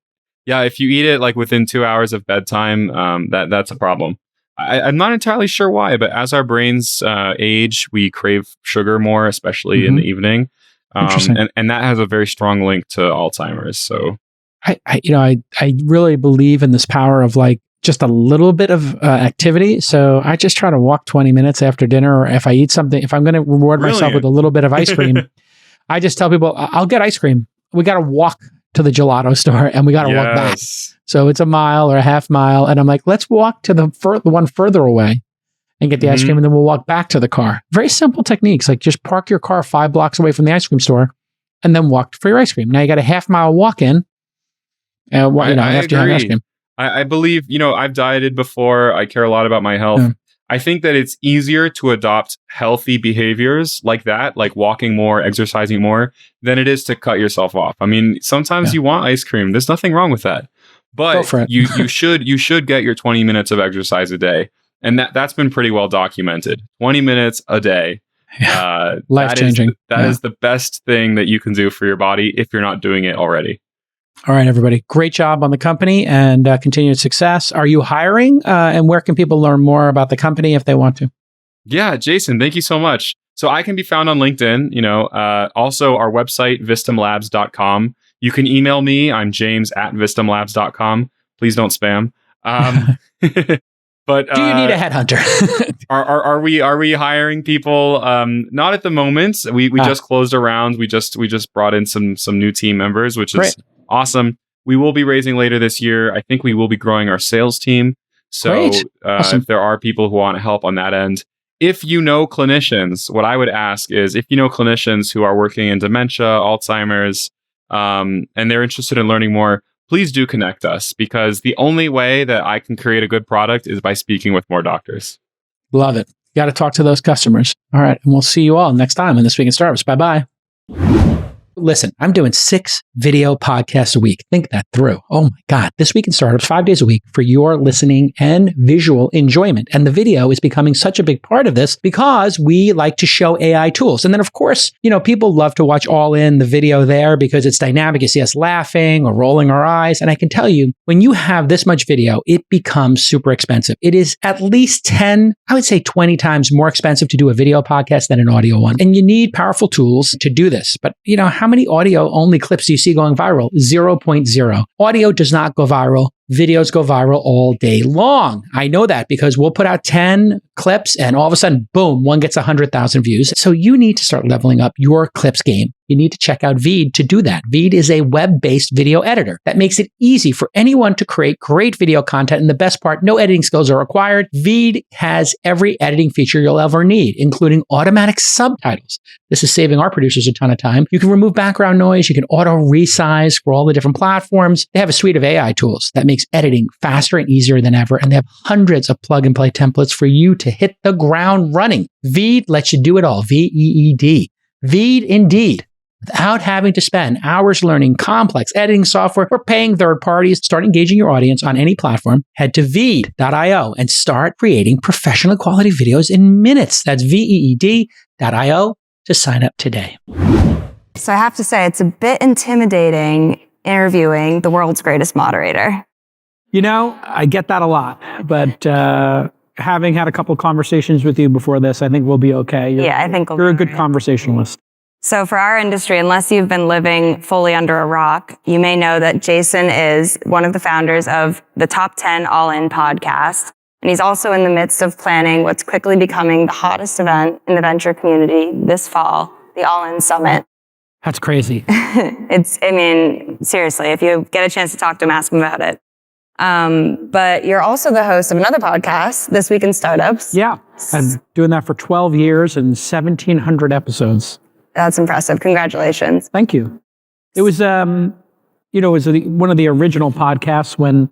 Speaker 3: if you eat it within 2 hours of bedtime, that's a problem. I'm not entirely sure why, but as our brains age, we crave sugar more, especially in the evening. And that has a very strong link to Alzheimer's. So
Speaker 1: I really believe in this power of just a little bit of activity. So I just try to walk 20 minutes after dinner, or if I eat something, if I'm going to reward myself with a little bit of ice cream, I just tell people, I'll get ice cream. We got to walk to the gelato store and we got to walk back. So it's a mile or a half mile. And I'm like, let's walk to the one further away and get the ice cream, and then we'll walk back to the car. Very simple techniques, like just park your car 5 blocks away from the ice cream store and then walk for your ice cream. Now you got a half mile walk in after you have ice cream.
Speaker 3: I believe, I've dieted before. I care a lot about my health. I think that it's easier to adopt healthy behaviors like that, like walking more, exercising more, than it is to cut yourself off. I mean, sometimes you want ice cream. There's nothing wrong with that. But you should get your 20 minutes of exercise a day. And that's been pretty well documented. 20 minutes a day.
Speaker 1: Life-changing.
Speaker 3: That is the best thing that you can do for your body if you're not doing it already.
Speaker 1: All right, everybody. Great job on the company and continued success. Are you hiring? And where can people learn more about the company if they want to?
Speaker 3: Yeah, Jason, thank you so much. So I can be found on LinkedIn, also our website, vistimlabs.com. You can email me. I'm james@vistimlabs.com. Please don't spam. But
Speaker 1: do you need a headhunter?
Speaker 3: are we hiring people? Not at the moment. We just closed a round. We just brought in some new team members, which is awesome. We will be raising later this year. I think we will be growing our sales team. So awesome. If there are people who want help on that end, if you know clinicians, what I would ask is if you know clinicians who are working in dementia, Alzheimer's, and they're interested in learning more, please do connect us, because the only way that I can create a good product is by speaking with more doctors.
Speaker 1: Love it. Got to talk to those customers. All right. And we'll see you all next time on This Week in Startups. Bye-bye. Listen, I'm doing 6 video podcasts a week. Think that through. Oh my God. This Week in Startups, 5 days a week for your listening and visual enjoyment. And the video is becoming such a big part of this because we like to show AI tools. And then, of course, people love to watch All In, the video there, because it's dynamic. You see us laughing or rolling our eyes. And I can tell you, when you have this much video, it becomes super expensive. It is at least 10, I would say 20 times more expensive to do a video podcast than an audio one. And you need powerful tools to do this. But how many audio only clips do you see going viral? 0.0. Audio does not go viral. Videos go viral all day long. I know that because we'll put out 10 clips and all of a sudden, boom, one gets 100,000 views. So you need to start leveling up your clips game. You need to check out Veed to do that. Veed is a web-based video editor that makes it easy for anyone to create great video content. And the best part, no editing skills are required. Veed has every editing feature you'll ever need, including automatic subtitles. This is saving our producers a ton of time. You can remove background noise. You can auto resize for all the different platforms. They have a suite of AI tools that makes editing faster and easier than ever. And they have hundreds of plug and play templates for you to hit the ground running. Veed lets you do it all. Veed. Veed indeed. Without having to spend hours learning complex editing software or paying third parties. Start engaging your audience on any platform. Head to Veed.io and start creating professional quality videos in minutes. That's Veed.io to sign up today.
Speaker 4: So I have to say, it's a bit intimidating interviewing the world's greatest moderator.
Speaker 1: I get that a lot, but having had a couple of conversations with you before this, I think we'll be okay.
Speaker 4: I think
Speaker 1: you're a good conversationalist.
Speaker 4: So for our industry, unless you've been living fully under a rock, you may know that Jason is one of the founders of the Top 10 All In podcast. And he's also in the midst of planning what's quickly becoming the hottest event in the venture community this fall, the All In Summit.
Speaker 1: That's crazy.
Speaker 4: Seriously, if you get a chance to talk to him, ask him about it. But you're also the host of another podcast, This Week in Startups.
Speaker 1: Yeah, I'm doing that for 12 years and 1,700 episodes.
Speaker 4: That's impressive. Congratulations.
Speaker 1: Thank you. It was, one of the original podcasts when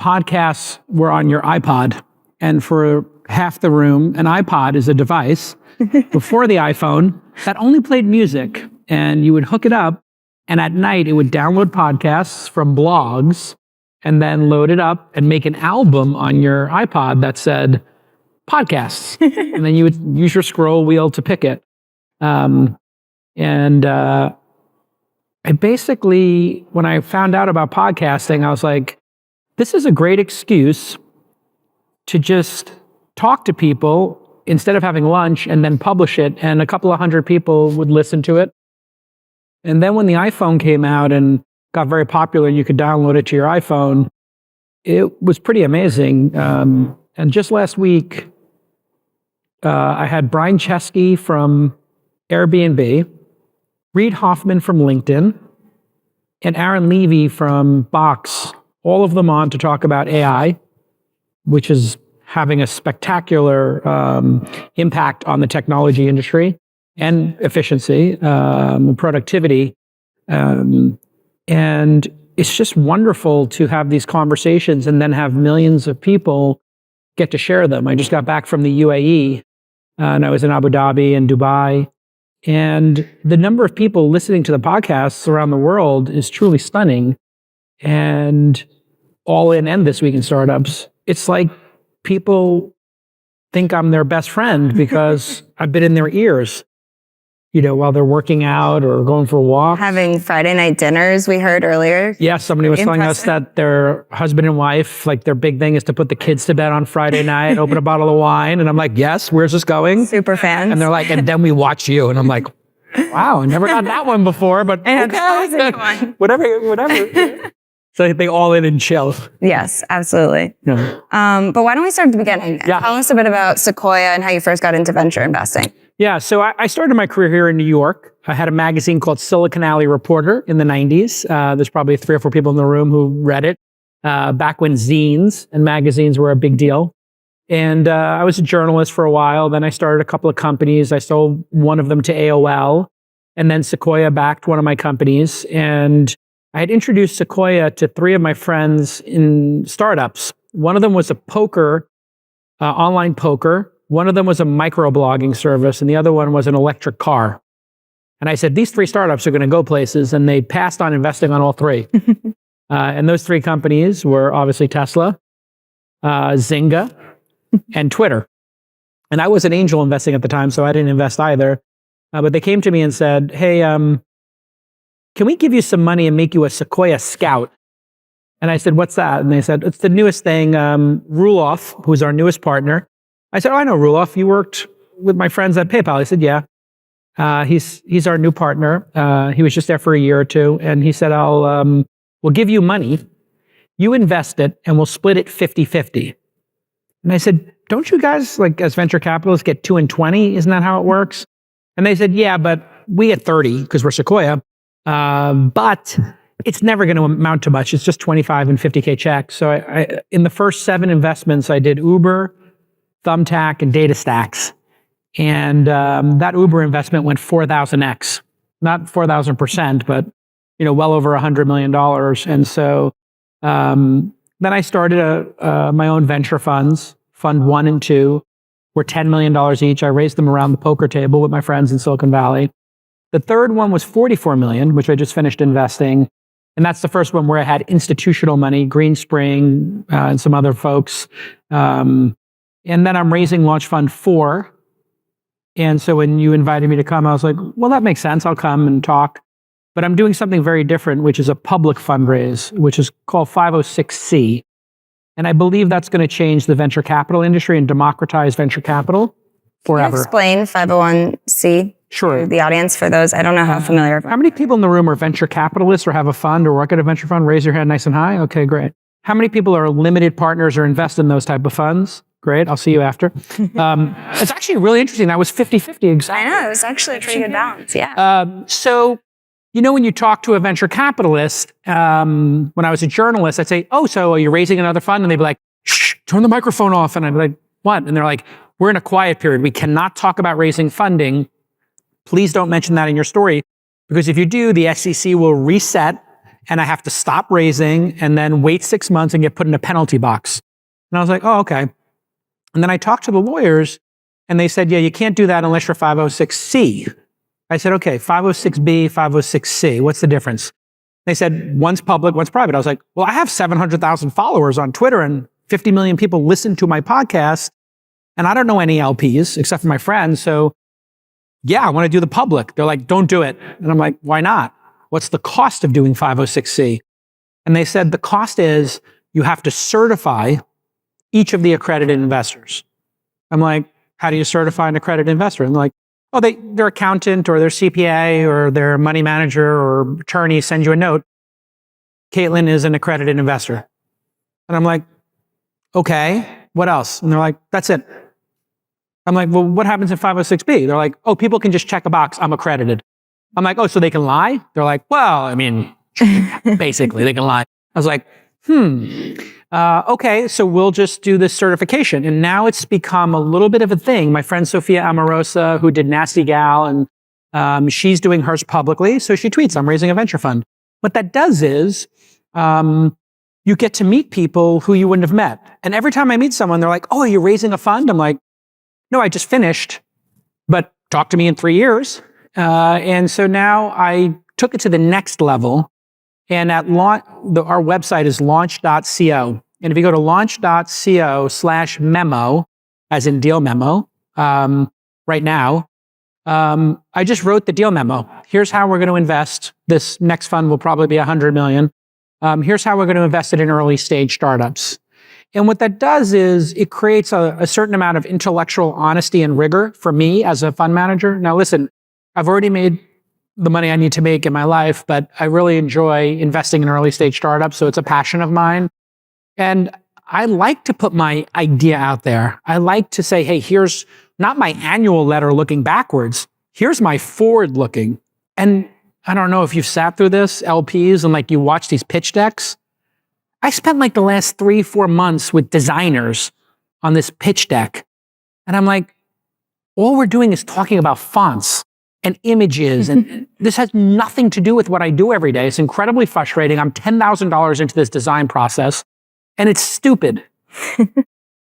Speaker 1: podcasts were on your iPod. And for half the room, an iPod is a device before the iPhone that only played music. And you would hook it up, and at night it would download podcasts from blogs and then load it up and make an album on your iPod that said podcasts. And then you would use your scroll wheel to pick it. I basically, when I found out about podcasting, I was like, this is a great excuse to just talk to people instead of having lunch and then publish it, and a couple of hundred people would listen to it. And then when the iPhone came out and got very popular, you could download it to your iPhone, it was pretty amazing. And just last week, I had Brian Chesky from Airbnb, Reid Hoffman from LinkedIn, and Aaron Levy from Box, all of them on to talk about AI, which is having a spectacular impact on the technology industry and efficiency, productivity. And it's just wonderful to have these conversations and then have millions of people get to share them. I just got back from the UAE, and I was in Abu Dhabi and Dubai. And the number of people listening to the podcasts around the world is truly stunning. And All In and This Week in Startups, it's like people think I'm their best friend because I've been in their ears, while they're working out or going for a walk.
Speaker 4: Having Friday night dinners, we heard earlier.
Speaker 1: Yeah, somebody was telling us that their husband and wife, like their big thing is to put the kids to bed on Friday night, open a bottle of wine. And I'm like, yes, where's this going?
Speaker 4: Super fans.
Speaker 1: And they're like, and then we watch you. And I'm like, wow, I never got that one before, but okay, whatever. So they all in and chill.
Speaker 4: Yes, absolutely.
Speaker 1: Yeah.
Speaker 4: But why don't we start at the beginning?
Speaker 1: Yeah.
Speaker 4: Tell us a bit about Sequoia and how you first got into venture investing.
Speaker 1: Yeah, so I started my career here in New York. I had a magazine called Silicon Alley Reporter in the 90s. There's probably 3 or 4 people in the room who read it back when zines and magazines were a big deal. And I was a journalist for a while. Then I started a couple of companies. I sold one of them to AOL. And then Sequoia backed one of my companies. And I had introduced Sequoia to 3 of my friends in startups. One of them was a poker, online poker. One of them was a microblogging service, and the other one was an electric car. And I said, these 3 startups are going to go places. And they passed on investing on all 3. And those 3 companies were obviously Tesla, Zynga, and Twitter. And I was an angel investing at the time, so I didn't invest either. But they came to me and said, hey, can we give you some money and make you a Sequoia Scout? And I said, what's that? And they said, it's the newest thing. Ruloff, who's our newest partner. I said, oh, I know Ruloff. You worked with my friends at PayPal. He said, yeah. He's our new partner. He was just there for a year or 2. And he said, we'll give you money. You invest it and we'll split it 50-50. And I said, don't you guys, like as venture capitalists, get 2 and 20? Isn't that how it works? And they said, yeah, but we get 30 because we're Sequoia. But it's never going to amount to much. It's just 25 and 50K checks. So I in the first 7 investments, I did Uber, Thumbtack, and DataStax. And that Uber investment went 4,000x, not 4,000%, but well over $100 million. And so then I started my own venture funds. Fund 1 and 2 were $10 million each. I raised them around the poker table with my friends in Silicon Valley. The third one was $44 million, which I just finished investing. And that's the first one where I had institutional money, Greenspring, and some other folks. And then I'm raising Launch Fund 4. And so when you invited me to come, I was like, well, that makes sense. I'll come and talk. But I'm doing something very different, which is a public fundraise, which is called 506C. And I believe that's going to change the venture capital industry and democratize venture capital forever.
Speaker 4: Can you explain 501c
Speaker 1: Sure.
Speaker 4: to the audience for those? I don't know how familiar.
Speaker 1: How many people in the room are venture capitalists or have a fund or work at a venture fund? Raise your hand nice and high. Okay, great. How many people are limited partners or invest in those type of funds? Great. I'll see you after. It's actually really interesting. That was 50-50 exactly.
Speaker 4: I know. It was actually a pretty good balance. Yeah.
Speaker 1: So, when you talk to a venture capitalist, when I was a journalist, I'd say, oh, so are you raising another fund? And they'd be like, shh, turn the microphone off. And I'd be like, what? And they're like, we're in a quiet period. We cannot talk about raising funding. Please don't mention that in your story. Because if you do, the SEC will reset and I have to stop raising and then wait 6 months and get put in a penalty box. And I was like, oh, okay. And then I talked to the lawyers and they said, yeah, you can't do that unless you're 506C. I said, okay, 506B, 506C, what's the difference? They said, one's public, one's private. I was like, well, I have 700,000 followers on Twitter and 50 million people listen to my podcast. And I don't know any LPs except for my friends. So yeah, I want to do the public. They're like, don't do it. And I'm like, why not? What's the cost of doing 506C? And they said, the cost is you have to certify each of the accredited investors. I'm like, how do you certify an accredited investor? And they're like, oh, their accountant or their CPA or their money manager or attorney sends you a note. Kaitlin is an accredited investor. And I'm like, okay, what else? And they're like, that's it. I'm like, well, what happens in 506B? They're like, oh, people can just check a box, I'm accredited. I'm like, oh, so they can lie? They're like, well, I mean, basically they can lie. I was like, okay, so we'll just do this certification. And now it's become a little bit of a thing. My friend Sophia Amorosa, who did Nasty Gal, and she's doing hers publicly. So she tweets, I'm raising a venture fund. What that does is you get to meet people who you wouldn't have met. And every time I meet someone, they're like, oh, are you raising a fund? I'm like, no, I just finished, but talk to me in 3 years. And so now I took it to the next level. And at launch, our website is launch.co. And if you go to launch.co/memo, as in deal memo, right now, I just wrote the deal memo. Here's how we're going to invest. This next fund will probably be 100 million. Here's how we're going to invest it in early stage startups. And what that does is it creates a certain amount of intellectual honesty and rigor for me as a fund manager. Now, listen, I've already made the money I need to make in my life, but I really enjoy investing in early stage startups. So it's a passion of mine. And I like to put my idea out there. I like to say, hey, here's not my annual letter looking backwards. Here's my forward looking. And I don't know if you've sat through this, LPs, and like you watch these pitch decks. I spent like the last 3-4 months with designers on this pitch deck. And I'm like, all we're doing is talking about fonts and images. And this has nothing to do with what I do every day. It's incredibly frustrating. I'm $10,000 into this design process and it's stupid.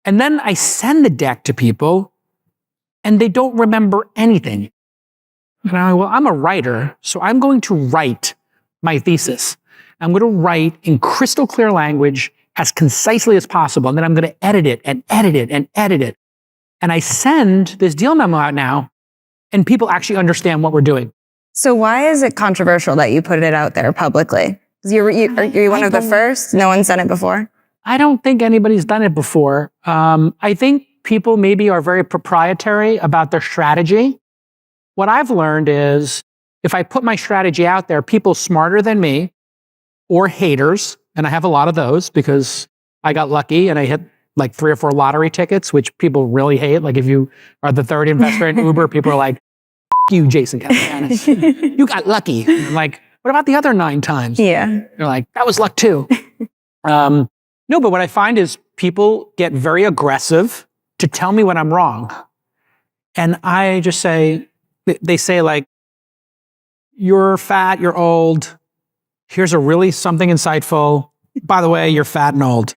Speaker 1: And then I send the deck to people and they don't remember anything. And I'm a writer, so I'm going to write my thesis. I'm going to write in crystal clear language as concisely as possible. And then I'm going to edit it and edit it and edit it. And I send this deal memo out now, and people actually understand what we're doing.
Speaker 4: So why is it controversial that you put it out there publicly? Are you one of the first? No one's done it before?
Speaker 1: I don't think anybody's done it before. I think people maybe are very proprietary about their strategy. What I've learned is if I put my strategy out there, people smarter than me or haters, and I have a lot of those because I got lucky and I hit like 3 or 4 lottery tickets, which people really hate. Like if you are the third investor in Uber, people are like, "F you, Jason Calacanis. You got lucky." And I'm like, what about the other 9 times?
Speaker 4: Yeah.
Speaker 1: They're like, that was luck too. No, but what I find is people get very aggressive to tell me when I'm wrong. And I just say, they say like, you're fat, you're old. Here's a really something insightful. By the way, you're fat and old.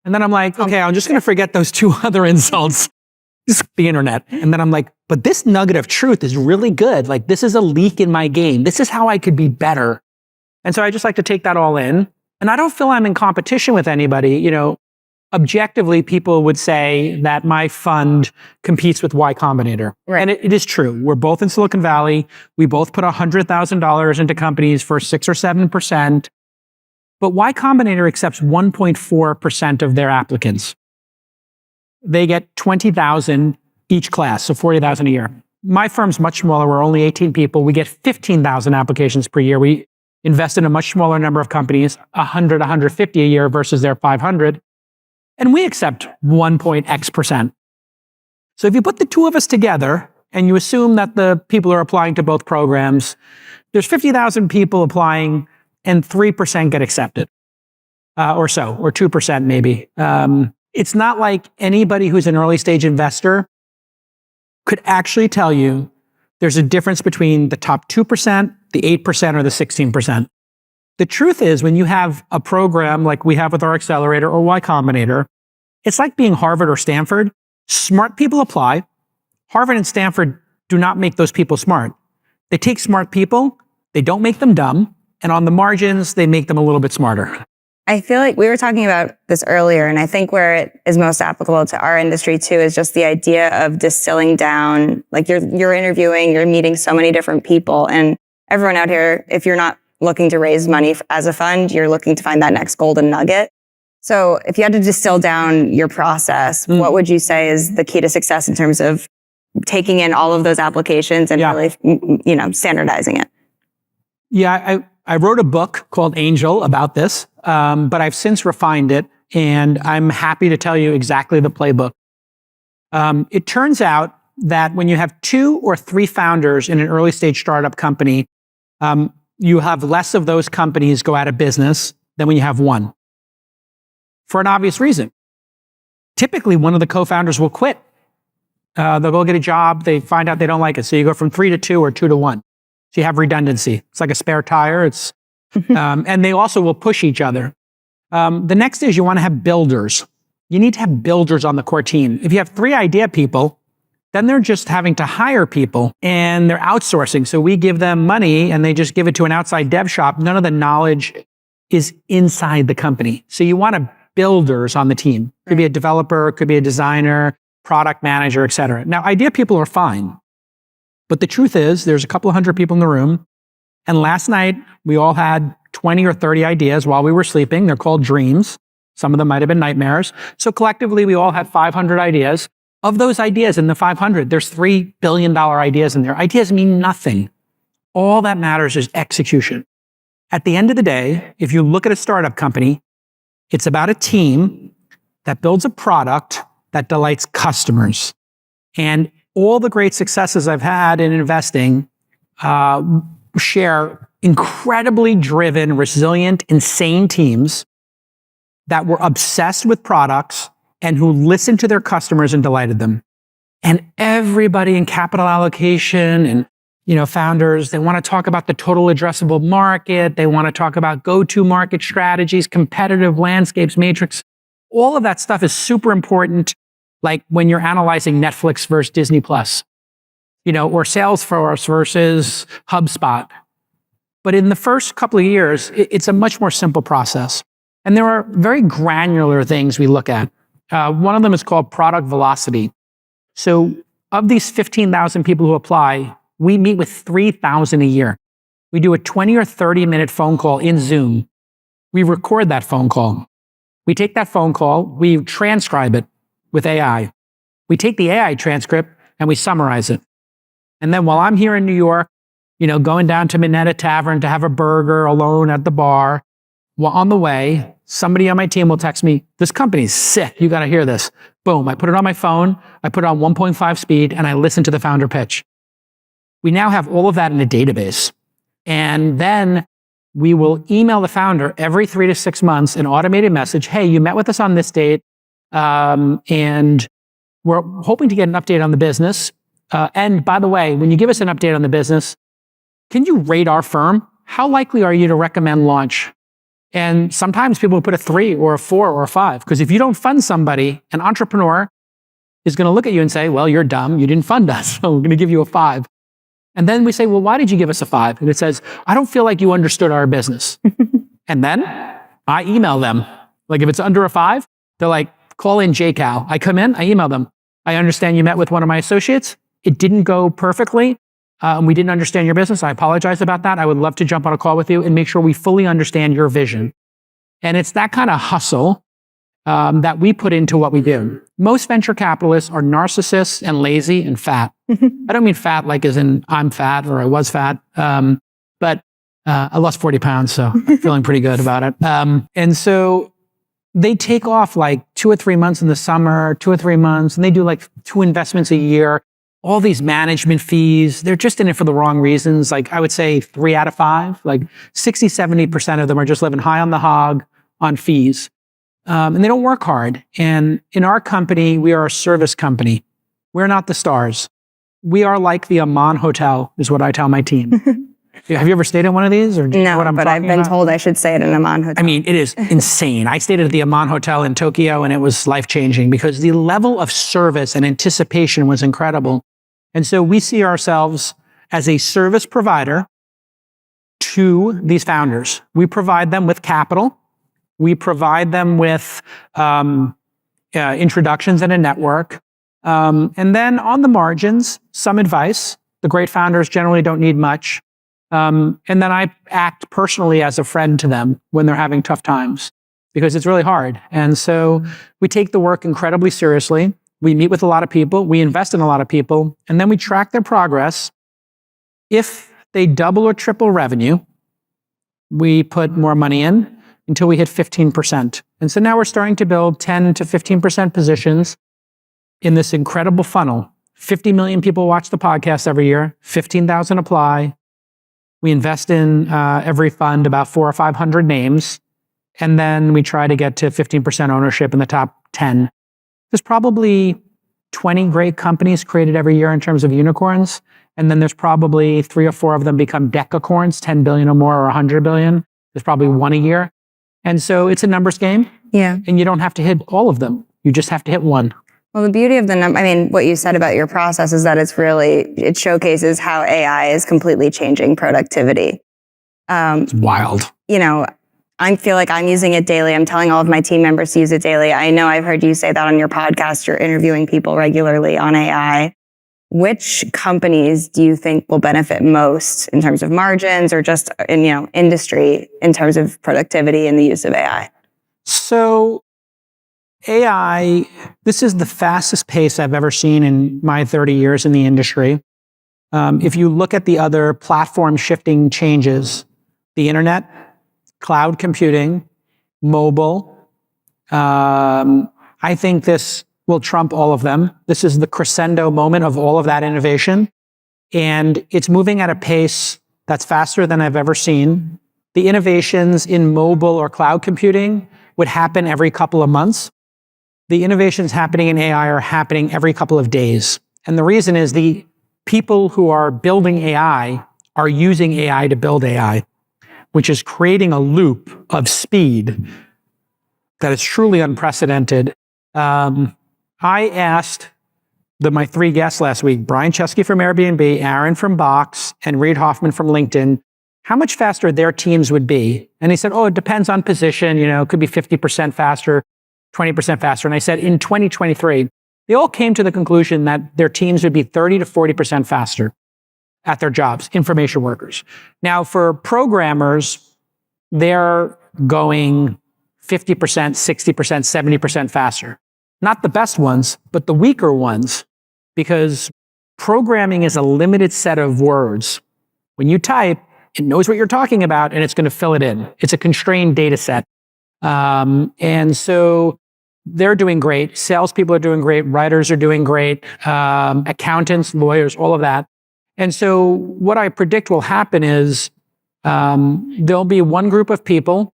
Speaker 1: And then I'm like, okay, I'm just going to forget those 2 other insults. Just the internet. And then I'm like, but this nugget of truth is really good. Like this is a leak in my game. This is how I could be better. And so I just like to take that all in. And I don't feel I'm in competition with anybody. You know, objectively, people would say that my fund competes with Y Combinator.
Speaker 4: Right.
Speaker 1: And it is true. We're both in Silicon Valley. We both put $100,000 into companies for 6 or 7%. But Y Combinator accepts 1.4% of their applicants. They get 20,000 each class, so 40,000 a year. My firm's much smaller. We're only 18 people. We get 15,000 applications per year. We invest in a much smaller number of companies, 100, 150 a year versus their 500. And we accept 1.x%. So if you put the 2 of us together and you assume that the people are applying to both programs, there's 50,000 people applying and 3% get accepted or so, or 2% maybe. It's not like anybody who's an early stage investor could actually tell you there's a difference between the top 2%, the 8%, or the 16%. The truth is, when you have a program like we have with our accelerator or Y Combinator, it's like being Harvard or Stanford. Smart people apply. Harvard and Stanford do not make those people smart. They take smart people, they don't make them dumb, and on the margins, they make them a little bit smarter.
Speaker 4: I feel like we were talking about this earlier, and I think where it is most applicable to our industry too is just the idea of distilling down. Like you're interviewing, you're meeting so many different people, and everyone out here, if you're not looking to raise money as a fund, you're looking to find that next golden nugget. So if you had to distill down your process, what would you say is the key to success in terms of taking in all of those applications and really, standardizing it?
Speaker 1: Yeah, I wrote a book called Angel about this, but I've since refined it, and I'm happy to tell you exactly the playbook. It turns out that when you have 2 or 3 founders in an early stage startup company, you have less of those companies go out of business than when you have 1. For an obvious reason. Typically, one of the co-founders will quit. They'll go get a job, they find out they don't like it. So you go from 3 to 2 or 2 to 1. So you have redundancy. It's like a spare tire. And they also will push each other. The next is you want to have builders. You need to have builders on the core team. If you have 3 idea people, then they're just having to hire people and they're outsourcing. So we give them money and they just give it to an outside dev shop. None of the knowledge is inside the company. So you want builders on the team. Could be a developer, could be a designer, product manager, et cetera. Now, idea people are fine. But the truth is, there's a couple of 100 people in the room. And last night, we all had 20 or 30 ideas while we were sleeping. They're called dreams. Some of them might have been nightmares. So collectively, we all had 500 ideas. Of those ideas in the 500, there's $3 billion ideas in there. Ideas mean nothing. All that matters is execution. At the end of the day, if you look at a startup company, it's about a team that builds a product that delights customers. And all the great successes I've had in investing share incredibly driven, resilient, insane teams that were obsessed with products and who listened to their customers and delighted them. And everybody in capital allocation and founders, they want to talk about the total addressable market. They want to talk about go-to market strategies, competitive landscapes, matrix. All of that stuff is super important. Like when you're analyzing Netflix versus Disney Plus. or Salesforce versus HubSpot. But in the first couple of years, it's a much more simple process. And there are very granular things we look at. One of them is called product velocity. So of these 15,000 people who apply, we meet with 3,000 a year. We do a 20 or 30-minute phone call in Zoom. We record that phone call. We take that phone call, we transcribe it with AI. We take the AI transcript and we summarize it. And then while I'm here in New York, going down to Minetta Tavern to have a burger alone at the bar, well, on the way, somebody on my team will text me, this company's sick, you gotta hear this. Boom, I put it on my phone, I put it on 1.5 speed, and I listen to the founder pitch. We now have all of that in a database. And then we will email the founder every 3 to 6 months an automated message, hey, you met with us on this date, and we're hoping to get an update on the business. And by the way, when you give us an update on the business, can you rate our firm? How likely are you to recommend launch? And sometimes people will put a 3 or a 4 or a 5, because if you don't fund somebody, an entrepreneur is going to look at you and say, well, you're dumb, you didn't fund us, so we're going to give you a 5. And then we say, well, why did you give us a 5? And it says, I don't feel like you understood our business. And then I email them. Like if it's under a 5, they're like, call in JCal. I come in, I email them. I understand you met with one of my associates. It didn't go perfectly. We didn't understand your business. I apologize about that. I would love to jump on a call with you and make sure we fully understand your vision. And it's that kind of hustle that we put into what we do. Most venture capitalists are narcissists and lazy and fat. I don't mean fat like as in I'm fat or I was fat, but I lost 40 pounds, so I'm feeling pretty good about it. And so they take off like 2 or 3 months in the summer, 2 or 3 months, and they do like 2 investments a year. All these management fees, they're just in it for the wrong reasons. Like I would say 3 out of 5, like 60, 70% of them are just living high on the hog on fees. And they don't work hard. And in our company, we are a service company. We're not the stars. We are like the Amman Hotel, is what I tell my team. Have you ever stayed at one of these? Or do you know what I'm
Speaker 4: but I've been told I should stay at an Amman Hotel.
Speaker 1: I mean, it is insane. I stayed at the Amman Hotel in Tokyo, and it was life-changing because the level of service and anticipation was incredible. And so we see ourselves as a service provider to these founders. We provide them with capital. We provide them with introductions and a network. And then on the margins, some advice. The great founders generally don't need much. And then I act personally as a friend to them when they're having tough times because it's really hard. And so we take the work incredibly seriously. We meet with a lot of people. We invest in a lot of people. And then we track their progress. If they double or triple revenue, we put more money in until we hit 15%. And so now we're starting to build 10 to 15% positions in this incredible funnel. 50 million people watch the podcast every year. 15,000 apply. We invest in every fund about 400 or 500 names. And then we try to get to 15% ownership in the top 10. There's probably 20 great companies created every year in terms of unicorns. And then there's probably 3 or 4 of them become decacorns, 10 billion or more or 100 billion. There's probably 1 a year. And so it's a numbers game.
Speaker 4: Yeah.
Speaker 1: And you don't have to hit all of them. You just have to hit 1.
Speaker 4: Well, the beauty of what you said about your process is that it showcases how AI is completely changing productivity.
Speaker 1: It's wild.
Speaker 4: I feel like I'm using it daily. I'm telling all of my team members to use it daily. I know I've heard you say that on your podcast. You're interviewing people regularly on AI. Which companies do you think will benefit most in terms of margins or just in, industry in terms of productivity and the use of AI?
Speaker 1: So AI, this is the fastest pace I've ever seen in my 30 years in the industry. If you look at the other platform shifting changes, the internet, cloud computing, mobile, I think this will trump all of them. This is the crescendo moment of all of that innovation. And it's moving at a pace that's faster than I've ever seen. The innovations in mobile or cloud computing would happen every couple of months. The innovations happening in AI are happening every couple of days. And the reason is the people who are building AI are using AI to build AI, which is creating a loop of speed that is truly unprecedented. I asked my three guests last week, Brian Chesky from Airbnb, Aaron from Box, and Reid Hoffman from LinkedIn, how much faster their teams would be. And he said, oh, it depends on position. It could be 50% faster, 20% faster. And I said, in 2023, they all came to the conclusion that their teams would be 30 to 40% faster at their jobs, information workers. Now, for programmers, they're going 50%, 60%, 70% faster. Not the best ones, but the weaker ones, because programming is a limited set of words. When you type, it knows what you're talking about, and it's going to fill it in. It's a constrained data set. And so they're doing great. Salespeople are doing great. Writers are doing great. Accountants, lawyers, all of that. And so what I predict will happen is there'll be one group of people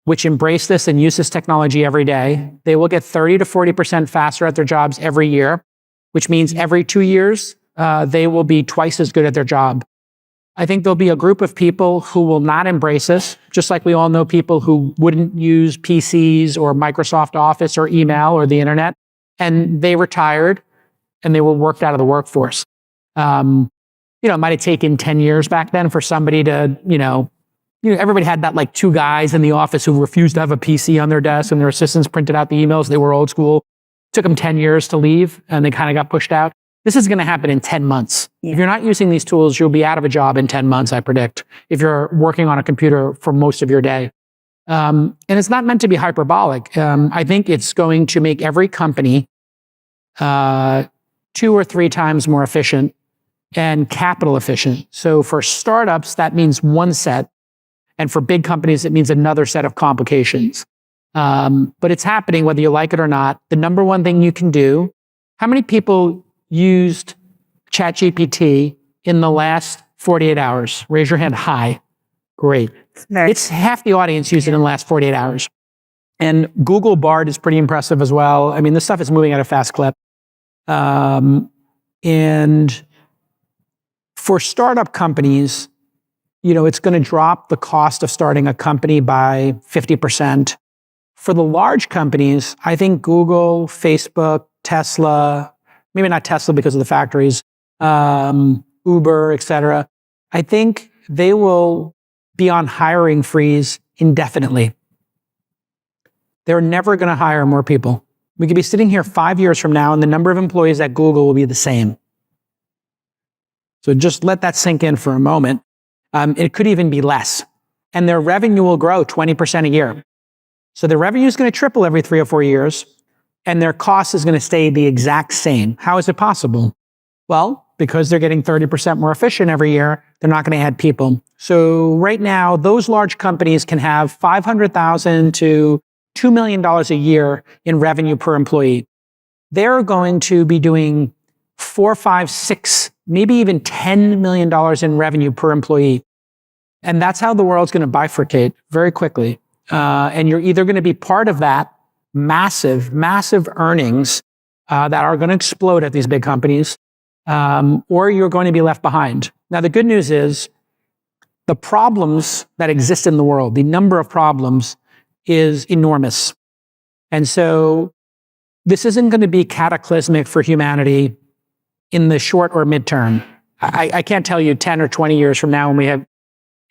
Speaker 1: which embrace this and use this technology every day. They will get 30 to 40% faster at their jobs every year, which means every 2 years, they will be twice as good at their job. I think there'll be a group of people who will not embrace this, just like we all know people who wouldn't use PCs or Microsoft Office or email or the internet, and they retired and they were worked out of the workforce. It might have taken 10 years back then for somebody to, everybody had that like two guys in the office who refused to have a PC on their desk and their assistants printed out the emails. They were old school. It took them 10 years to leave and they kind of got pushed out. This is going to happen in 10 months. Yeah. If you're not using these tools, you'll be out of a job in 10 months, I predict, if you're working on a computer for most of your day. And it's not meant to be hyperbolic. I think it's going to make every company 2 or 3 times more efficient and capital efficient. So for startups, that means one set. And for big companies, it means another set of complications. But it's happening whether you like it or not. The number one thing you can do, how many people used ChatGPT in the last 48 hours? Raise your hand high. Great. It's half the audience used it in the last 48 hours. And Google Bard is pretty impressive as well. I mean, this stuff is moving at a fast clip. And for startup companies, it's going to drop the cost of starting a company by 50%. For the large companies, I think Google, Facebook, Tesla, maybe not Tesla because of the factories, Uber, et cetera, I think they will be on hiring freeze indefinitely. They're never going to hire more people. We could be sitting here 5 years from now and the number of employees at Google will be the same. So just let that sink in for a moment. It could even be less. And their revenue will grow 20% a year. So their revenue is going to triple every 3 or 4 years, and their cost is going to stay the exact same. How is it possible? Well, because they're getting 30% more efficient every year, they're not going to add people. So right now, those large companies can have $500,000 to $2 million a year in revenue per employee. They're going to be doing 4, 5, 6, maybe even $10 million in revenue per employee. And that's how the world's going to bifurcate very quickly. And you're either going to be part of that massive, massive earnings that are going to explode at these big companies, or you're going to be left behind. Now, the good news is the problems that exist in the world, the number of problems is enormous. And so this isn't going to be cataclysmic for humanity in the short or midterm. I can't tell you 10 or 20 years from now when we have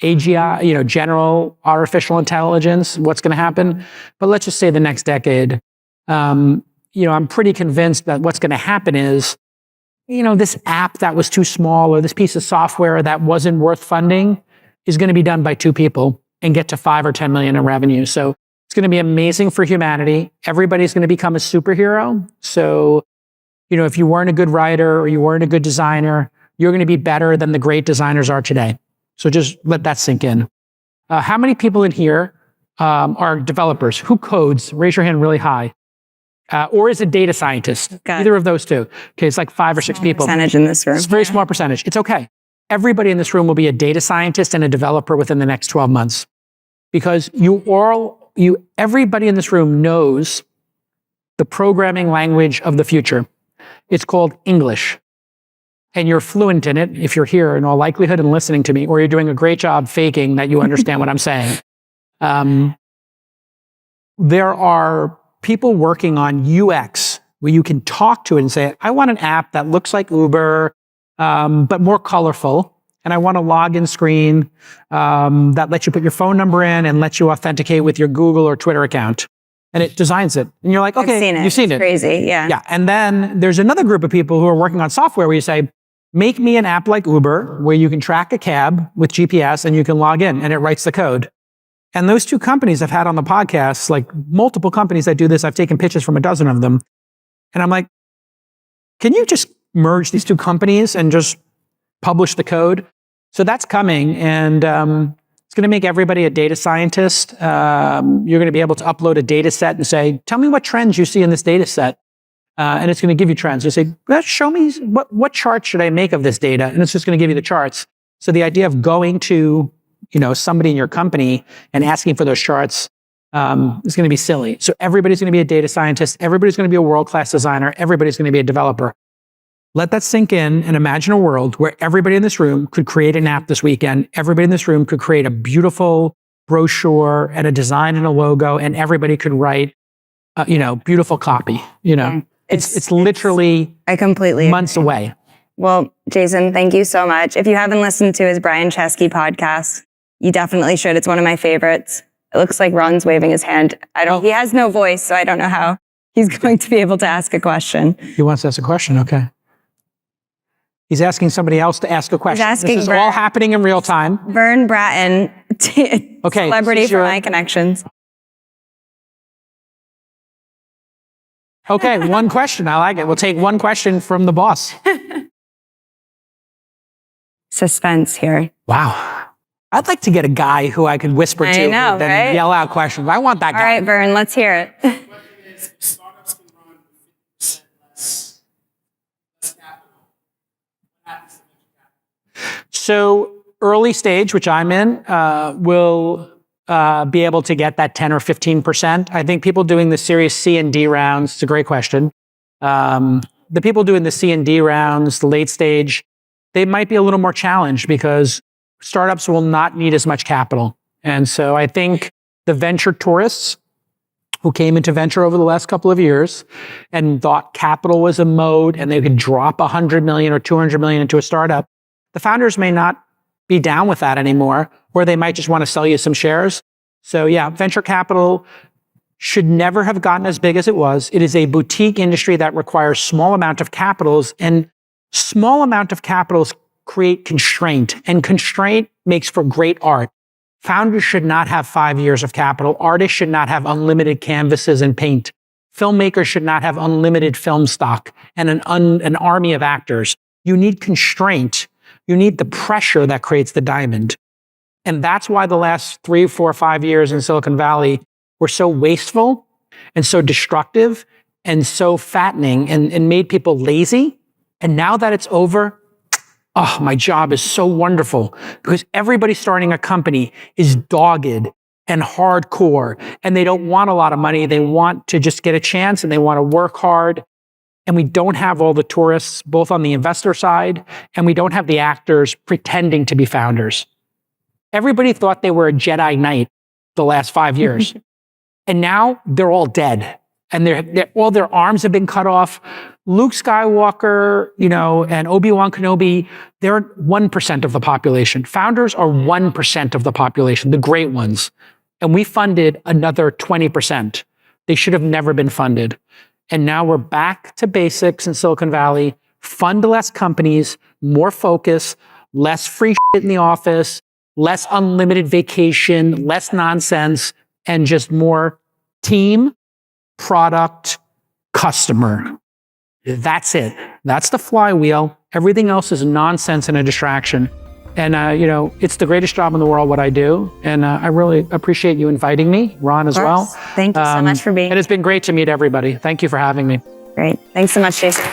Speaker 1: AGI, general artificial intelligence, what's going to happen. But let's just say the next decade. I'm pretty convinced that what's going to happen is, this app that was too small or this piece of software that wasn't worth funding is going to be done by 2 people and get to 5 or 10 million in revenue. So it's going to be amazing for humanity. Everybody's going to become a superhero. So, if you weren't a good writer or you weren't a good designer, you're going to be better than the great designers are today. So just let that sink in. How many people in here are developers? Who codes? Raise your hand really high. Or is a data scientist? Either of those two. Okay, it's like 5 or 6 people.
Speaker 4: Percentage in this room.
Speaker 1: It's a very small percentage. It's okay. Everybody in this room will be a data scientist and a developer within the next 12 months. Because everybody in this room knows the programming language of the future. It's called English. And you're fluent in it if you're here in all likelihood and listening to me, or you're doing a great job faking that you understand what I'm saying. There are people working on UX, where you can talk to it and say, I want an app that looks like Uber, but more colorful. And I want a login screen that lets you put your phone number in and lets you authenticate with your Google or Twitter account. And it designs it. And you're like, okay, you've seen it.
Speaker 4: It's crazy, yeah.
Speaker 1: Yeah, and then there's another group of people who are working on software where you say, make me an app like Uber where you can track a cab with GPS and you can log in and it writes the code. And those two companies I've had on the podcast, like multiple companies that do this, I've taken pitches from a dozen of them. And I'm like, can you just merge these two companies and just publish the code? So that's coming, and it's going to make everybody a data scientist. You're going to be able to upload a data set and say, tell me what trends you see in this data set. And it's going to give you trends. You say, well, show me what chart should I make of this data? And it's just going to give you the charts. So the idea of going to, somebody in your company and asking for those charts is going to be silly. So everybody's going to be a data scientist. Everybody's going to be a world-class designer. Everybody's going to be a developer. Let that sink in and imagine a world where everybody in this room could create an app this weekend. Everybody in this room could create a beautiful brochure and a design and a logo, and everybody could write, beautiful copy. It's literally
Speaker 4: I completely
Speaker 1: months away.
Speaker 4: Well, Jason, thank you so much. If you haven't listened to his Brian Chesky podcast, you definitely should. It's one of my favorites. It looks like Ron's waving his hand. He has no voice, so I don't know how he's going to be able to ask a question.
Speaker 1: He wants to ask a question. Okay. He's asking somebody else to ask a question. This is all happening in real time.
Speaker 4: Vern Bratton, celebrity from iConnections.
Speaker 1: Okay, one question. I like it. We'll take one question from the boss.
Speaker 4: Suspense here.
Speaker 1: Wow. I'd like to get a guy who I could whisper to and then yell out questions. I want that guy.
Speaker 4: All right, Vern, let's hear it.
Speaker 1: So early stage, which I'm in, will be able to get that 10 or 15%. I think people doing the Series C and D rounds, it's a great question. The people doing the C and D rounds, the late stage, they might be a little more challenged because startups will not need as much capital. And so I think the venture tourists who came into venture over the last couple of years and thought capital was a mode and they could drop 100 million or 200 million into a startup, the founders may not be down with that anymore, or they might just want to sell you some shares. So yeah, venture capital should never have gotten as big as it was. It is a boutique industry that requires small amount of capitals, and small amount of capitals create constraint, and constraint makes for great art. Founders should not have 5 years of capital. Artists should not have unlimited canvases and paint. Filmmakers should not have unlimited film stock and an army of actors. You need constraint. You need the pressure that creates the diamond. And that's why the last 3, 4, 5 years in Silicon Valley were so wasteful and so destructive and so fattening and made people lazy. And now that it's over, oh, my job is so wonderful because everybody starting a company is dogged and hardcore, and they don't want a lot of money. They want to just get a chance and they want to work hard. And we don't have all the tourists, both on the investor side, and we don't have the actors pretending to be founders. Everybody thought they were a Jedi Knight the last 5 years. And now they're all dead. And all their arms have been cut off. Luke Skywalker, and Obi-Wan Kenobi, they're 1% of the population. Founders are 1% of the population, the great ones. And we funded another 20%. They should have never been funded. And now we're back to basics in Silicon Valley. Fund less companies, more focus, less free shit in the office, less unlimited vacation, less nonsense, and just more team, product, customer. That's it. That's the flywheel. Everything else is nonsense and a distraction. And, it's the greatest job in the world, what I do. And I really appreciate you inviting me, Ron, as well.
Speaker 4: Thank you so much for being here.
Speaker 1: And it's been great to meet everybody. Thank you for having me.
Speaker 4: Great. Thanks so much, Jason.